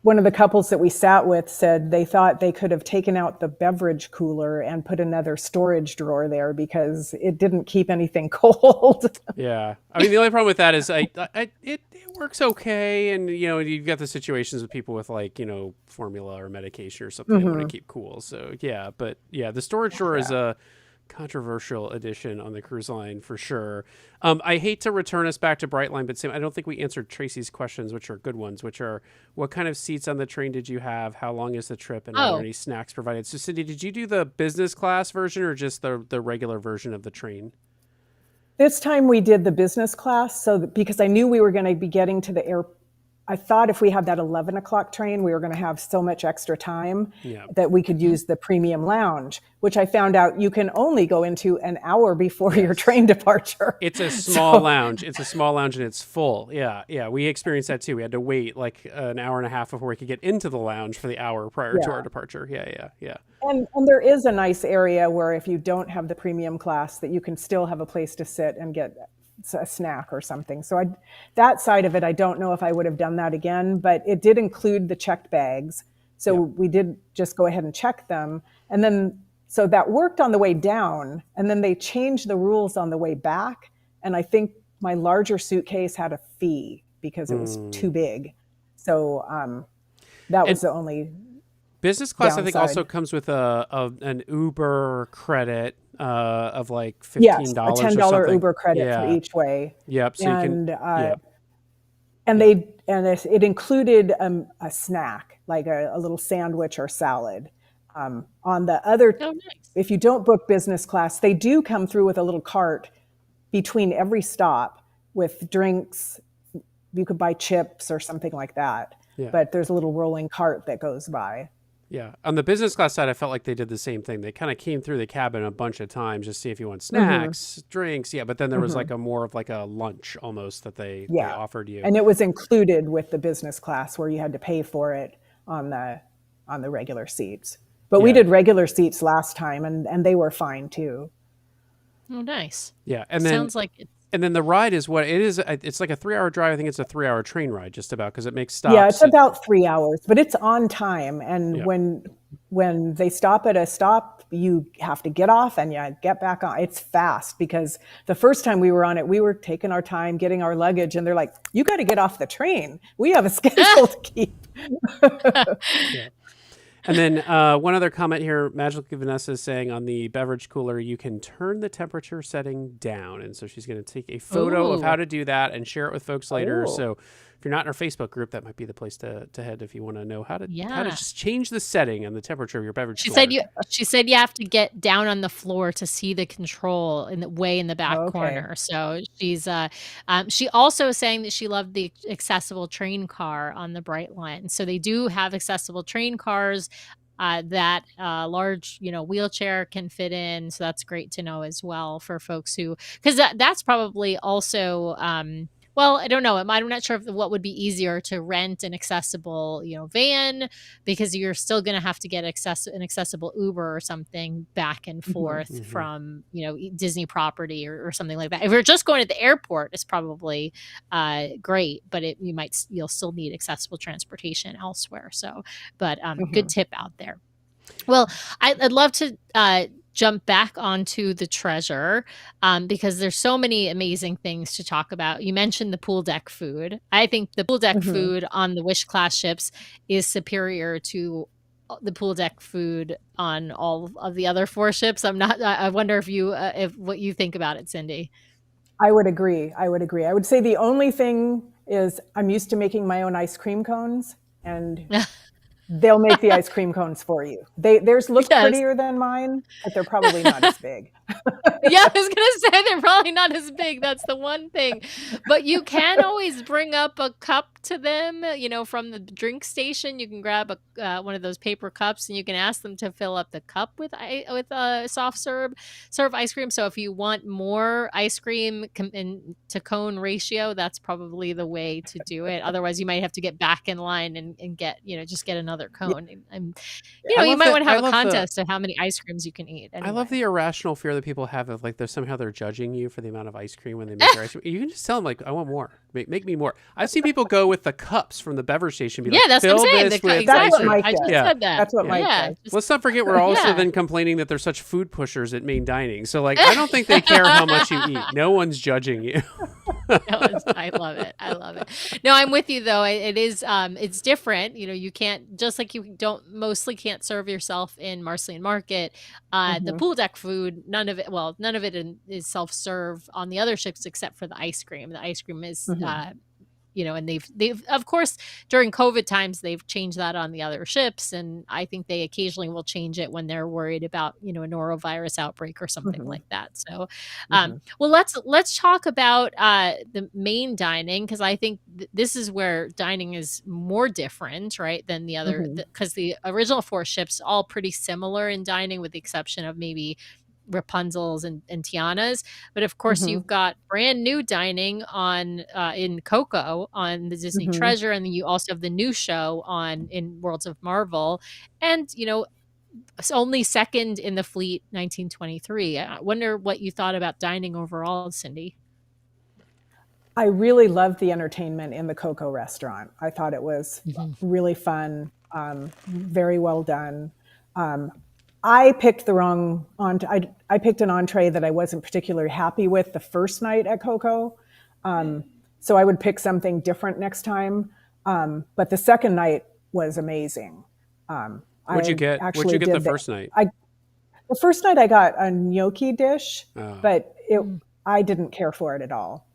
one of the couples that we sat with said they thought they could have taken out the beverage cooler and put another storage drawer there because it didn't keep anything cold. Yeah, I mean the only problem with that is it works okay, and you've got the situations with people with like formula or medication or something they want to Hmm. keep cool. So yeah, but yeah, the storage drawer is Yeah. a controversial addition on the cruise line for sure. I hate to return us back to Brightline, but Sam, I don't think we answered Tracy's questions, which are good ones. Which are, what kind of seats on the train did you have? How long is the trip? And are there Oh, any snacks provided? So Cindy, did you do the business class version or just the regular version of the train? This time we did the business class, because I knew we were going to be getting to the I thought if we had that 11 o'clock train, we were going to have so much extra time Yeah. that we could use the premium lounge, which I found out you can only go into an hour before your Yes. train departure. It's a small lounge. It's a small lounge and it's full. Yeah. Yeah. We experienced that too. We had to wait like an hour and a half before we could get into the lounge for the hour prior to Yeah. our departure. Yeah. Yeah. Yeah. And there is a nice area where if you don't have the premium class, that you can still have a place to sit and get a snack or something. So that side of it, I don't know if I would have done that again, but it did include the checked bags. So we did just go ahead and check them. And then, so that worked on the way down. And then they changed the rules on the way back. And I think my larger suitcase had a fee because it was too big. So that was the only business class. downside. I think also comes with an Uber credit of like $15 yes, a $10 $10 Uber credit for each way. Yep. So and, you can. And it included a snack, like a little sandwich or salad. On the other, Oh, nice. if you don't book business class, they do come through with a little cart between every stop with drinks. You could buy chips or something like that. Yeah. But there's a little rolling cart that goes by. Yeah. On the business class side, I felt like they did the same thing. They kind of came through the cabin a bunch of times just to see if you want snacks, drinks. Yeah. But then there was like more of like a lunch almost that they offered you. And it was included with the business class where you had to pay for it on the regular seats. But we did regular seats last time and they were fine too. Oh, nice. Yeah. And then sounds like it. And then the ride is what it is. It's like a 3-hour drive. I think it's a 3-hour train ride just about because it makes stops. Yeah, it's about 3 hours, but it's on time. And when they stop at a stop, you have to get off and you get back on. It's fast because the first time we were on it, we were taking our time getting our luggage and they're like, you got to get off the train. We have a schedule to keep. Yeah. And then one other comment here, Magically Vanessa is saying on the beverage cooler, you can turn the temperature setting down. And so she's going to take a photo of how to do that and share it with folks later. So if you're not in our Facebook group, that might be the place to head if you want to know how to just change the setting and the temperature of your beverage cooler. She said you have to get down on the floor to see the control in the back corner. So she's she also is saying that she loved the accessible train car on the Bright Line. So they do have accessible train cars that large, wheelchair can fit in. So that's great to know as well for folks who, because that's probably also, well, I don't know. I'm not sure what would be easier to rent an accessible, van, because you're still going to have to get an accessible Uber or something back and forth from, Disney property or something like that. If you're just going to the airport, it's probably great, but you'll still need accessible transportation elsewhere. So, but good tip out there. Well, I'd love to jump back onto the treasure because there's so many amazing things to talk about. You mentioned the pool deck food. I think the pool deck food on the Wish class ships is superior to the pool deck food on all of the other 4 ships. I wonder if what you think about it, Cindy. I would agree. I would say the only thing is I'm used to making my own ice cream cones and they'll make the ice cream cones for you. Theirs look prettier than mine, but they're probably not as big. Yeah, I was going to say they're probably not as big. That's the one thing. But you can always bring up a cup to them, from the drink station. You can grab one of those paper cups and you can ask them to fill up the cup with soft serve ice cream. So if you want more ice cream to cone ratio, that's probably the way to do it. Otherwise, you might have to get back in line and get, just get another cone. And, you might want to have a contest of how many ice creams you can eat. Anyway. I love the irrational fear that people have of like they're judging you for the amount of ice cream when they make their ice cream. You can just tell them like, I want more. Make me more. I've seen people go with the cups from the beverage station. That's what I'm saying. Exactly. I just said that. That's what Mike said. Let's not forget we're also then complaining that they're such food pushers at main dining. So like, I don't think they care how much you eat. No one's judging you. I love it. No, I'm with you though. It is, it's different. You can't, just like you mostly can't serve yourself in Marceline Market. The pool deck food, none of it is self-serve on the other ships except for the ice cream. The ice cream is and they've of course during COVID times they've changed that on the other ships, and I think they occasionally will change it when they're worried about a norovirus outbreak or something Mhm. like that. So, Mhm. well, let's talk about the main dining, because I think this is where dining is more different, right, than the other, Mhm. because the original 4 ships all pretty similar in dining, with the exception of maybe Rapunzel's and Tiana's. But of course, Mhm. you've got brand new dining on in Coco on the Disney Mhm. Treasure, and then you also have the new show on in Worlds of Marvel, and it's only second in the fleet, 1923. I wonder what you thought about dining overall, Cindy. I really loved the entertainment in the Coco restaurant. I thought it was Mhm. really fun, very well done. Um, I picked the wrong I picked an entree that I wasn't particularly happy with the first night at Coco. So I would pick something different next time. But the second night was amazing. What'd you I get? What'd you actually get the did first night? the first night I got a gnocchi dish, Oh, but Mm. I didn't care for it at all.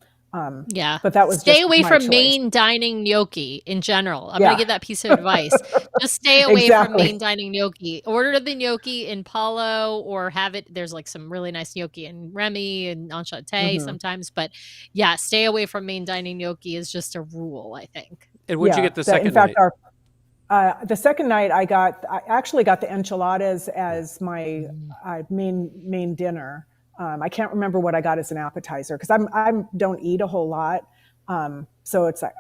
Yeah. But that was Stay just away my from choice. main dining gnocchi in general. I'm going to Yeah, give that piece of advice. Just stay away from main exactly. dining gnocchi. Order the gnocchi in Palo, or have it. There's like some really nice gnocchi in Remy and Enchanté Hmm. sometimes. But yeah, stay away from main dining gnocchi is just a rule, I think. and what'd you Yeah. get the In second fact, night? the second night I actually got the enchiladas as my Mm. main dinner. I can't remember what I got as an appetizer because I don't eat a whole lot. So it's like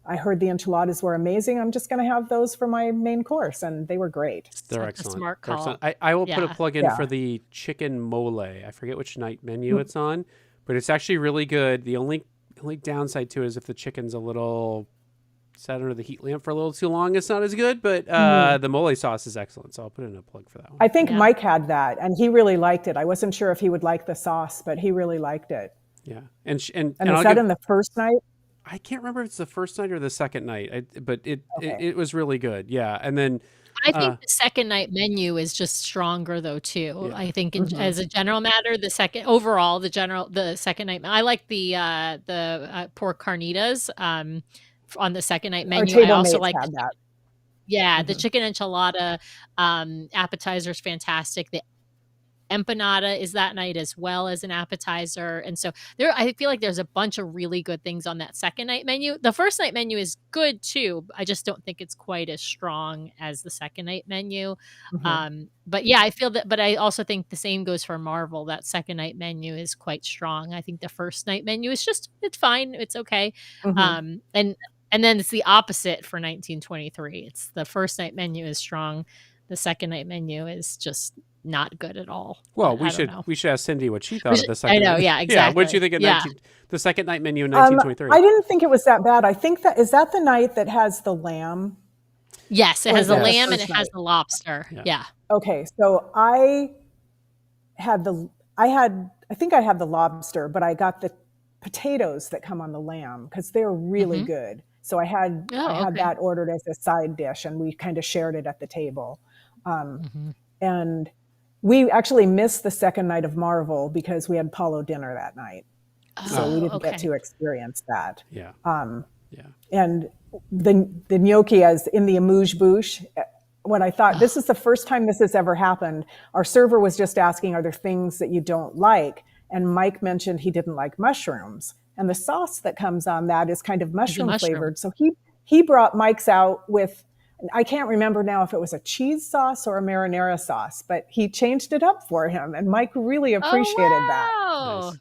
I heard the enchiladas were amazing. I'm just going to have those for my main course, and they were great. They're Such a excellent. smart They're excellent. call. I will put a Yeah. plug in Yeah. for the chicken mole. I forget which night menu Mm. it's on, but it's actually really good. The only downside to it is if the chicken's a little sat under the heat lamp for a little too long, it's not as good. But Mm. the mole sauce is excellent, so I'll put in a plug for that one. I think Yeah. Mike had that, and he really liked it. I wasn't sure if he would like the sauce, but he really liked it. Yeah, and And is I'll that give. in the first night? I can't remember if it's the first night or the second night, but Okay. it was really good. Yeah, and then I uh, think the second night menu is just stronger though too. yeah, I think Hmm. as a general matter, the second night. I like the pork carnitas on the second night Our menu. I table also mates like had that. the Hmm. chicken enchilada appetizer is fantastic. The empanada is that night as well as an appetizer. And so I feel like there's a bunch of really good things on that second night menu. The first night menu is good too. I just don't think it's quite as strong as the second night menu. Hmm. But yeah, I feel that, but I also think the same goes for Marvel. That second night menu is quite strong. I think the first night menu is it's fine. It's okay. Hmm. And then it's the opposite for 1923. It's the first night menu is strong. The second night menu is just not good at all, well, but I don't know. we should ask Cindy what she thought of the I second know, night. yeah, Yeah, what did you exactly. think of Yeah. the second night menu in 1923? I didn't think it was that bad. I think that is that the night that has the lamb, Yes, it or has is the that the lamb and first it has night? the lobster. Yeah. Yeah. Okay, so I think I had the lobster, but I got the potatoes that come on the lamb because they're really Mhm. good. So I Oh, had okay. that ordered as a side dish, and we kind of shared it at the table. Um, Mhm. and we actually missed the second night of Marvel because we had Palo dinner that night, so we Oh, didn't get okay. to experience that. Yeah, Um, yeah. and the gnocchi as in the amuse bouche. What I thought, this Ugh. is the first time this has ever happened. Our server was just asking, "Are there things that you don't like?" And Mike mentioned he didn't like mushrooms, and the sauce that comes on that is kind of Is the mushroom mushroom. flavored. So he brought Mike's out with. I can't remember now if it was a cheese sauce or a marinara sauce, but he changed it up for him, and Mike really Oh, appreciated that. wow. Nice,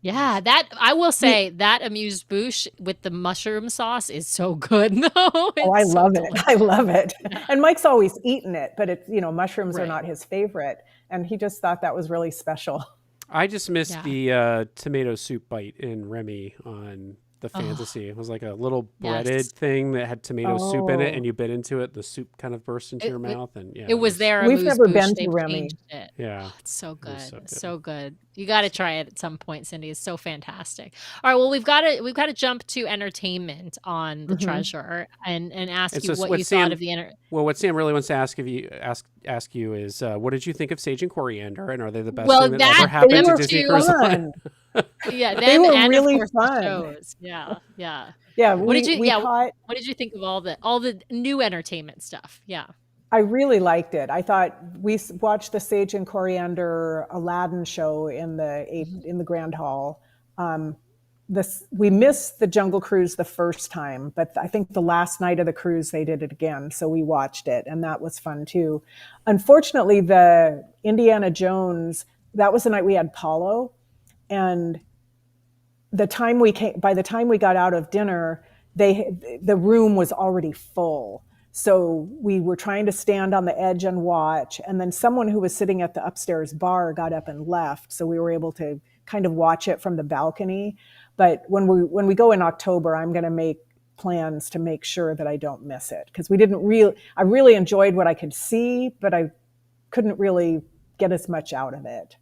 Yeah, nice. that I will He, say that amuse bouche with the mushroom sauce is so good though. oh, I It's so love it. delicious. I love it. Yeah. And Mike's always eaten it, but it's, mushrooms are Right. not his favorite. And he just thought that was really special. I just missed Yeah. the tomato soup bite in Remy on the Oh, Fantasy. It was like a little breaded yes. thing that had tomato soup in it, and Oh, you bit into it, the soup kind of burst into your It mouth, and yeah, it was their we've amuse never bouche. been to They've Remy. changed it. yeah, Oh, it's so it was good. so It's good. so good. You got to try it at some point, Cindy. It's so fantastic. All right, well, we've got to jump to entertainment on the Hmm. Treasure and ask And you so what what you thought Sam, of the enter. well, what Sam really wants to ask you is, what did you think of Sage and Coriander, and are they the best Well, thing that ever that They happened to were Disney too. Cruise Line? fun. Yeah, They them were and of really course the fun. shows. Yeah, yeah. Yeah, What did you? we Yeah. caught. What did you think of all the new entertainment stuff? Yeah. I really liked it. I thought we watched the Sage and Coriander Aladdin show in the Grand Hall. We missed the Jungle Cruise the first time, but I think the last night of the cruise they did it again, so we watched it, and that was fun too. Unfortunately, the Indiana Jones, that was the night we had Paulo, and by the time we got out of dinner, the room was already full. So we were trying to stand on the edge and watch, and then someone who was sitting at the upstairs bar got up and left, so we were able to kind of watch it from the balcony. But when we go in October, I'm going to make plans to make sure that I don't miss it, because I really enjoyed what I could see, but I couldn't really get as much out of it.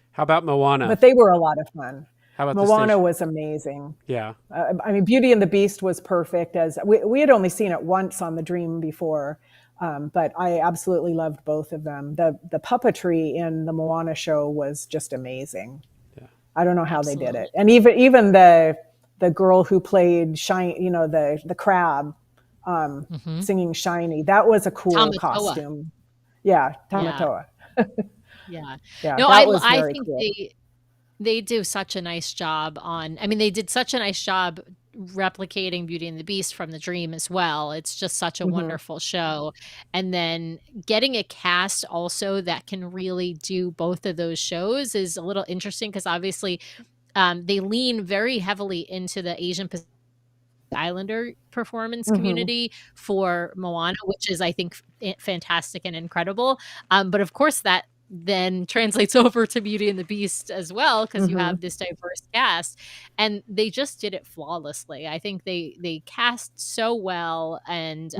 How about Moana? But they were a lot of fun. How about Moana was amazing. Yeah. I mean, Beauty and the Beast was perfect. As we had only seen it once on the Dream before, but I absolutely loved both of them. The puppetry in the Moana show was just amazing. Yeah. I don't know how they did it, and even the girl who played Shiny, the crab, singing Shiny, that was a cool costume. Yeah, Tamatoa. Yeah. Yeah. No, that was I very think cool. they do such a nice job they did such a nice job replicating Beauty and the Beast from the Dream as well. It's just such a wonderful show. And then getting a cast also that can really do both of those shows is a little interesting, because obviously they lean very heavily into the Asian Pacific Islander performance community for Moana, which is, I think, fantastic and incredible. But of course that then translates over to Beauty and the Beast as well, because you have this diverse cast, and they just did it flawlessly. I think they cast so well, and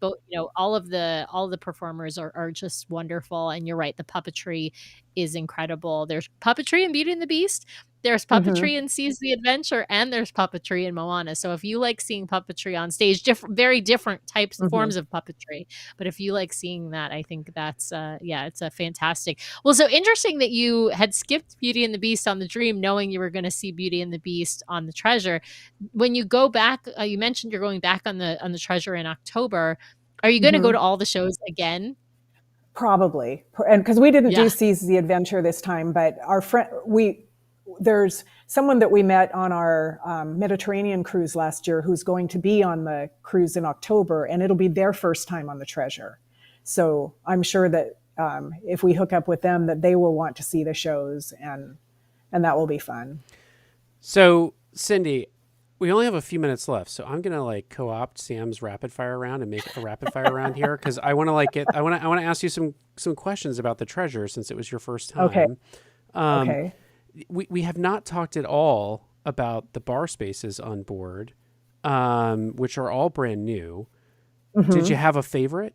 both, all the performers are just wonderful. And you're right, the puppetry is incredible. There's puppetry in Beauty and the Beast, there's puppetry in Seize the Adventure, and there's puppetry in Moana. So if you like seeing puppetry on stage, very different types and forms of puppetry, but if you like seeing that, I think that's it's a fantastic. Well, so interesting that you had skipped Beauty and the Beast on the Dream, knowing you were going to see Beauty and the Beast on the Treasure. When you go back, you mentioned you're going back on the Treasure in October. Are you going to go to all the shows again? Probably, and because we didn't do Seize the Adventure this time, but our friend there's someone that we met on our Mediterranean cruise last year who's going to be on the cruise in October, and it'll be their first time on the Treasure. So I'm sure that if we hook up with them, that they will want to see the shows, and that will be fun. So, Cindy, we only have a few minutes left, so I'm gonna co-opt Sam's rapid fire round and make a rapid fire round here, because I want to I want to ask you some questions about the Treasure, since it was your first time. Okay. Okay. We have not talked at all about the bar spaces on board, which are all brand new. Did you have a favorite?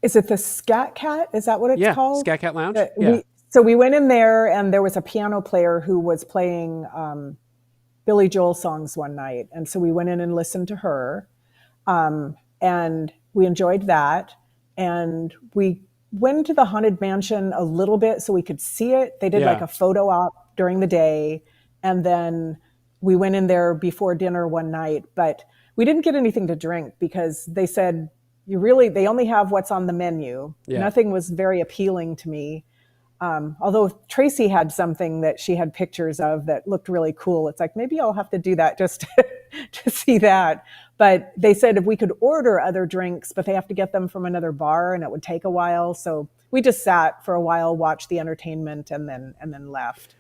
Is it the Scat Cat? Is that what it's called? Scat Cat Lounge. So we went in there, and there was a piano player who was playing Billy Joel songs one night, and so we went in and listened to her, and we enjoyed that, and we went to the Haunted Mansion a little bit so we could see it. They did a photo op during the day, and then we went in there before dinner one night, but we didn't get anything to drink because they said they only have what's on the menu. Nothing was very appealing to me. Although Tracy had something that she had pictures of that looked really cool. It's like, maybe I'll have to do that just to see that. But they said if we could order other drinks, but they have to get them from another bar, and it would take a while. So we just sat for a while, watched the entertainment, and then left.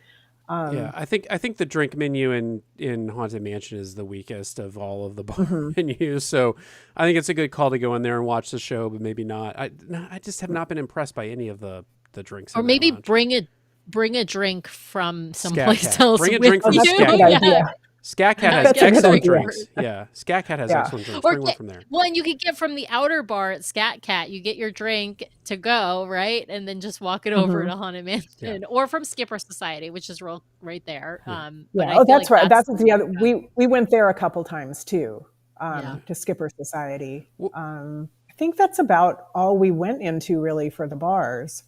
I think the drink menu in Haunted Mansion is the weakest of all of the bar menus. So I think it's a good call to go in there and watch the show, but maybe not. I just have not been impressed by any of the drinks. Or maybe bring a drink from someplace else. Bring a drink from Scat Cat. Scat Cat has excellent drinks. Yeah, Scat Cat has excellent drinks. Bring one from there. Well, and you could get from the outer bar at Scat Cat. You get your drink to go, right? And then just walk it over to Haunted Mansion. Or from Skipper Society, which is right there. But that's right. That's the other. We went there a couple times too, to Skipper Society. I think that's about all we went into really for the bars.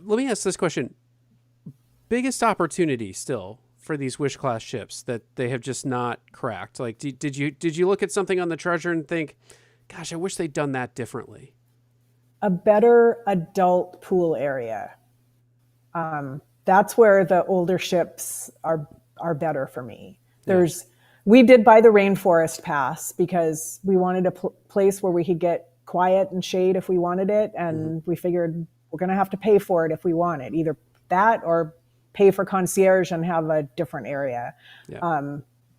Let me ask this question. Biggest opportunity still for these Wish class ships that they have just not cracked? Like, did you look at something on the Treasure and think, gosh, I wish they'd done that differently? A better adult pool area. That's where the older ships are better for me. We did buy the Rainforest Pass because we wanted a place where we could get quiet and shade if we wanted it, and we figured we're going to have to pay for it if we want it, either that or pay for concierge and have a different area. Yeah.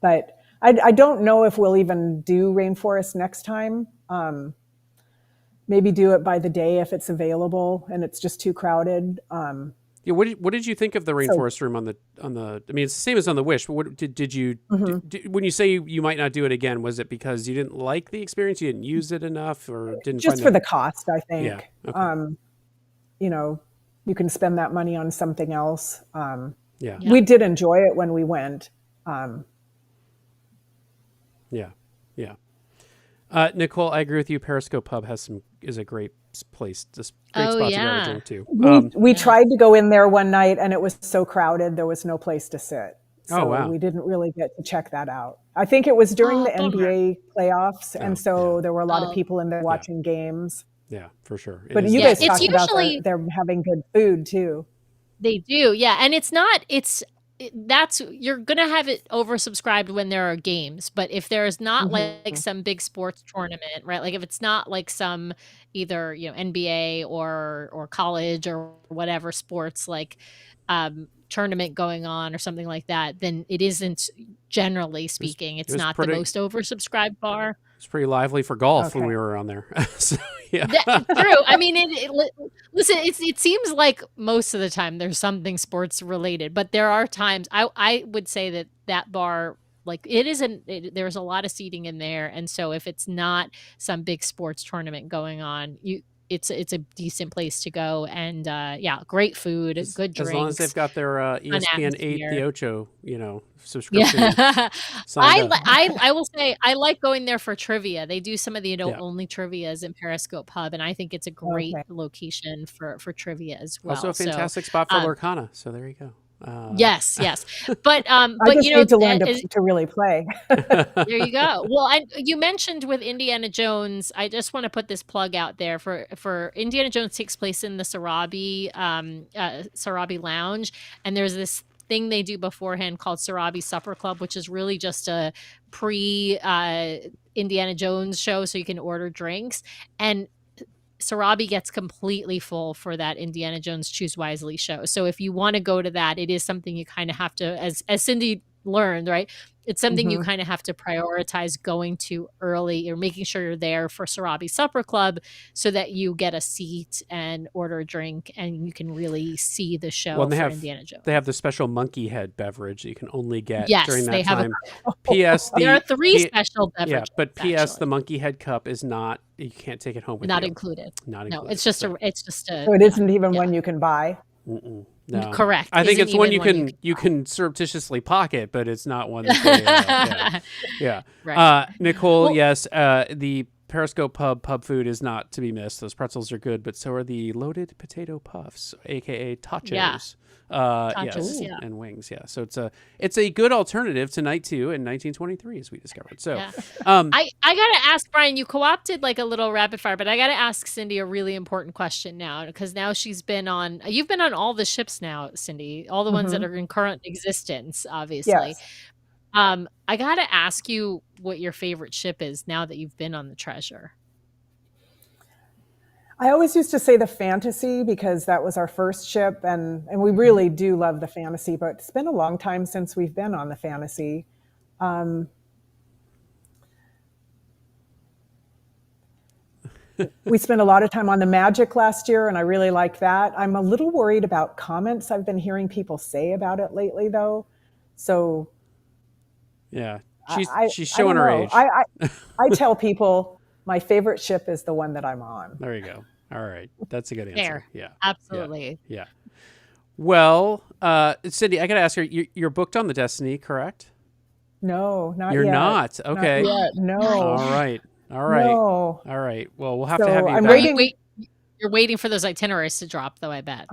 But I don't know if we'll even do Rainforest next time. Maybe do it by the day if it's available and it's just too crowded. Yeah, what did you think of the Rainforest room on the? I mean, it's the same as on the Wish. But what did you when you say you might not do it again? Was it because you didn't like the experience, you didn't use it enough, or didn't? Just for the cost, I think. Yeah. Okay. You can spend that money on something else. Yeah. We did enjoy it when we went. Yeah. Nicole, I agree with you. Periscope Pub is a great place, just great spot to go to drink too. We tried to go in there one night and it was so crowded there was no place to sit. So we didn't really get to check that out. I think it was during the NBA playoffs, and so there were a lot of people in there watching games. Yeah, for sure. But you guys talked about they're having good food too. They do, yeah. And you're gonna have it oversubscribed when there are games, but if there is not like some big sports tournament, right? Like if it's not like some either NBA or college or whatever sports like tournament going on or something like that, then it isn't, generally speaking, it's not the most oversubscribed bar. It's pretty lively for golf when we were around there. So, yeah. That's true. I mean, listen, it seems like most of the time there's something sports related, but there are times I would say that bar, like there's a lot of seating in there. And so if it's not some big sports tournament going on, it's a decent place to go, and great food, good drinks. As long as they've got their ESPN 8 The Ocho, subscription. Yeah. I will say I like going there for trivia. They do some of the adult-only trivias in Periscope Pub, and I think it's a great location for trivia as well. Also a fantastic spot for Lorcana, so there you go. Yes. But I just need to learn to really play. There you go. Well, you mentioned with Indiana Jones, I just want to put this plug out there for Indiana Jones takes place in the Sarabi Lounge, and there's this thing they do beforehand called Sarabi Supper Club, which is really just a pre Indiana Jones show, so you can order drinks, and Sarabi gets completely full for that Indiana Jones Choose Wisely show. So if you want to go to that, it is something you kind of have to, as Cindy learned, right? It's something you kind of have to prioritize going to early, or making sure you're there for Sarabi Supper Club so that you get a seat and order a drink and you can really see the show Indiana Jones. They have the special monkey head beverage that you can only get during that they have time. P.S. There are three special beverages. Yeah, but P.S. the monkey head cup is not, you can't take it home with you. Not included. No, it's just a. So it isn't even one you can buy. No. Correct. I think it's one you can surreptitiously pocket, but it's not one that Right. Nicole, yes, the Periscope Pub food is not to be missed. Those pretzels are good, but so are the loaded potato puffs, aka tachos. Tachos, and wings. Yeah, so it's a good alternative to Night 2 in 1923, as we discovered. So, I gotta ask Brian. You co-opted like a little rapid fire, but I gotta ask Cindy a really important question now, because now you've been on all the ships now, Cindy, all the ones that are in current existence, obviously. Yes. I gotta ask you what your favorite ship is now that you've been on the Treasure. I always used to say the Fantasy because that was our first ship, and we really do love the Fantasy, but it's been a long time since we've been on the Fantasy. We spent a lot of time on the Magic last year, and I really liked that. I'm a little worried about comments I've been hearing people say about it lately, though. So yeah, she's showing her age. I tell people my favorite ship is the one that I'm on. There you go. All right, that's a good answer. Fair. Yeah, absolutely. Yeah. Well, Cindy, I got to ask her. You're booked on the Destiny, correct? No, not yet. You're not. Okay. Not yet. No. All right. No. All right. Well, we'll have to have you back. You're waiting for those itineraries to drop, though, I bet.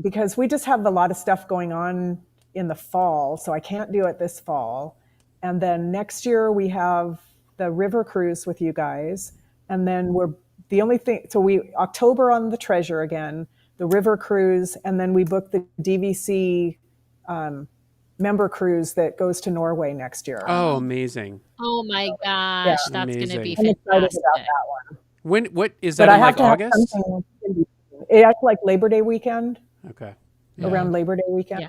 Because we just have a lot of stuff going on in the fall, so I can't do it this fall. And then next year we have the river cruise with you guys. And then we're the only thing, so we October on the Treasure again, the river cruise, and then we booked the DVC member cruise that goes to Norway next year. Oh, amazing. Oh my gosh, Yeah. that's going to be I'm excited fantastic. about that one. What is that, But I in have like to have August? something in between. It's like Labor Day weekend, Okay. around Labor Day weekend. Yeah.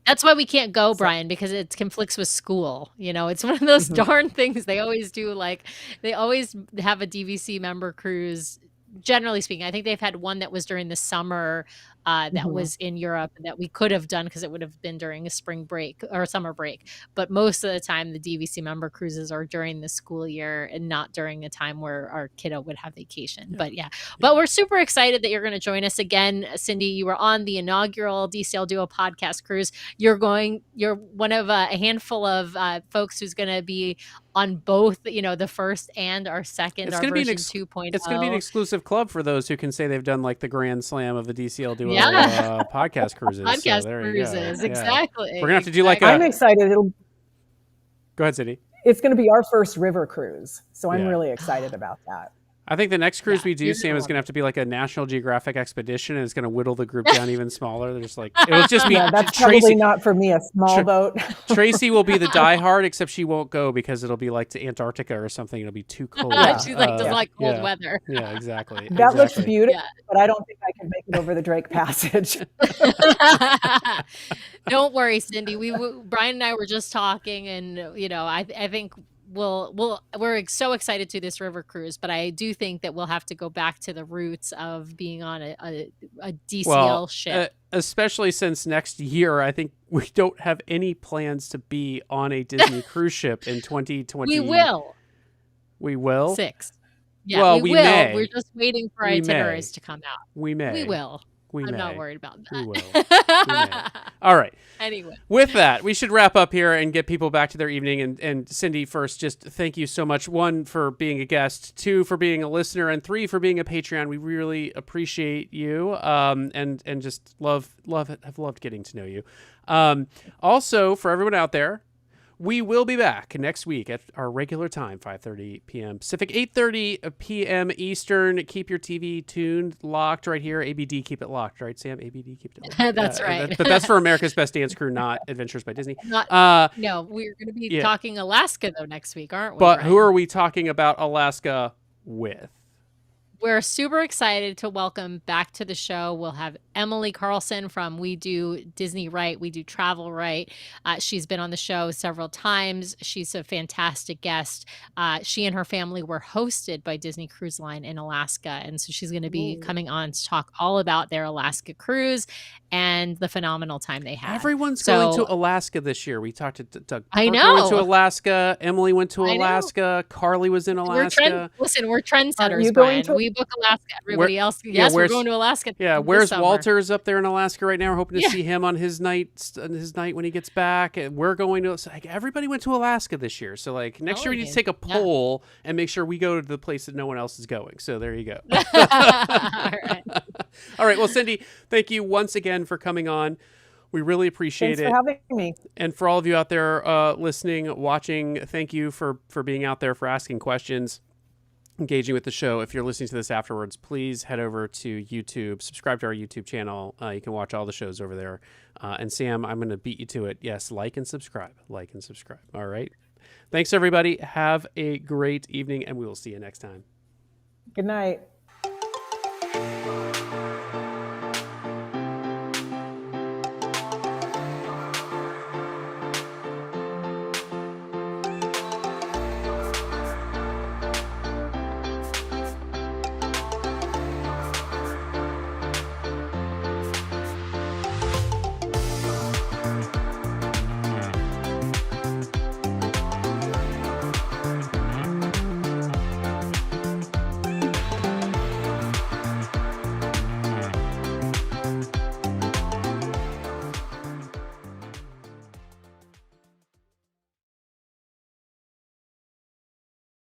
That's why we can't go, Brian, because it conflicts with school. You know, it's one of those darn things they always do. Like, they always have a DVC member cruise. Generally speaking, I think they've had one that was during the summer that was in Europe that we could have done because it would have been during a spring break or a summer break. But most of the time, the DVC member cruises are during the school year and not during a time where our kiddo would have vacation. But but we're super excited that you're going to join us again. Cindy, you were on the inaugural DCL Duo podcast cruise. You're one of a handful of folks who's going to be on both, the first and our second, It's our going to be version 2.0. It's going to be an exclusive club for those who can say they've done like the Grand Slam of the DCL Duo Yeah. podcast cruises. Podcast So there you go. cruises, Yeah. exactly. We're going to have to do like I'm excited. Go ahead, Cindy. It's going to be our first river cruise, so I'm Yeah. really excited about that. I think the next cruise we do, you're Sam, gonna is going to love have to be like a National Geographic expedition, and it's going to whittle the group down even smaller. There's like it'll just be Yeah, that's Tracy. probably not for me, a small boat. Tracy will be the diehard, except she won't go because it'll be like to Antarctica or something. It'll be too cold. She's like, doesn't like cold yeah. weather. Yeah, exactly. That looks exactly. beautiful, Yeah. but I don't think I can make it over the Drake Passage. Don't worry, Cindy. Brian and I were just talking, and I think we're so excited to this river cruise, but I do think that we'll have to go back to the roots of being on a DCL ship. Especially since next year, I think we don't have any plans to be on a Disney cruise ship in 2020. We will. We will? 6. Yeah, Well, we we will. may. We're just waiting for our We itineraries may. to come out. We may. We will. We I'm may. not worried about that. We will. We may. All right. Anyway. With that, we should wrap up here and get people back to their evening. And Cindy, first, just thank you so much. 1, for being a guest. 2, for being a listener. And 3, for being a Patreon. We really appreciate you and just have loved getting to know you. Also, for everyone out there, we will be back next week at our regular time, 5:30 p.m. Pacific, 8:30 p.m. Eastern. Keep your TV tuned, locked right here. ABD, keep it locked, right, Sam? ABD, keep it locked. That's right. But that's for America's Best Dance Crew, not Adventures by Disney. No, we're going to be talking Alaska, though, next week, aren't we? But Brian? who are we talking about Alaska with? We're super excited to welcome back to the show. We'll have Emily Carlson from We Do Disney Right, We Do Travel Right. She's been on the show several times. She's a fantastic guest. She and her family were hosted by Disney Cruise Line in Alaska. And so she's going to be coming on to talk all about their Alaska cruise and the phenomenal time they had. Everyone's going to Alaska this year. We talked to Doug. I Parker know. went to Alaska. Emily went to Alaska. Carly was in Alaska. We're trendsetters, you Brian. going to- We book Alaska. Everybody else, we're going to Alaska. Yeah, this where's summer. Walter's up there in Alaska right now? We're hoping to see him on his night when he gets back. And we're going to everybody went to Alaska this year. So next year we need to take a poll and make sure we go to the place that no one else is going. So there you go. All right. All right. Well, Cindy, thank you once again for coming on. We really appreciate Thanks it. for having me. And for all of you out there listening, watching, thank you for being out there, for asking questions, engaging with the show. If you're listening to this afterwards, please head over to YouTube, subscribe to our YouTube channel. You can watch all the shows over there. And Sam, I'm going to beat you to it. Yes, like and subscribe. All right. Thanks, everybody. Have a great evening, and we will see you next time. Good night.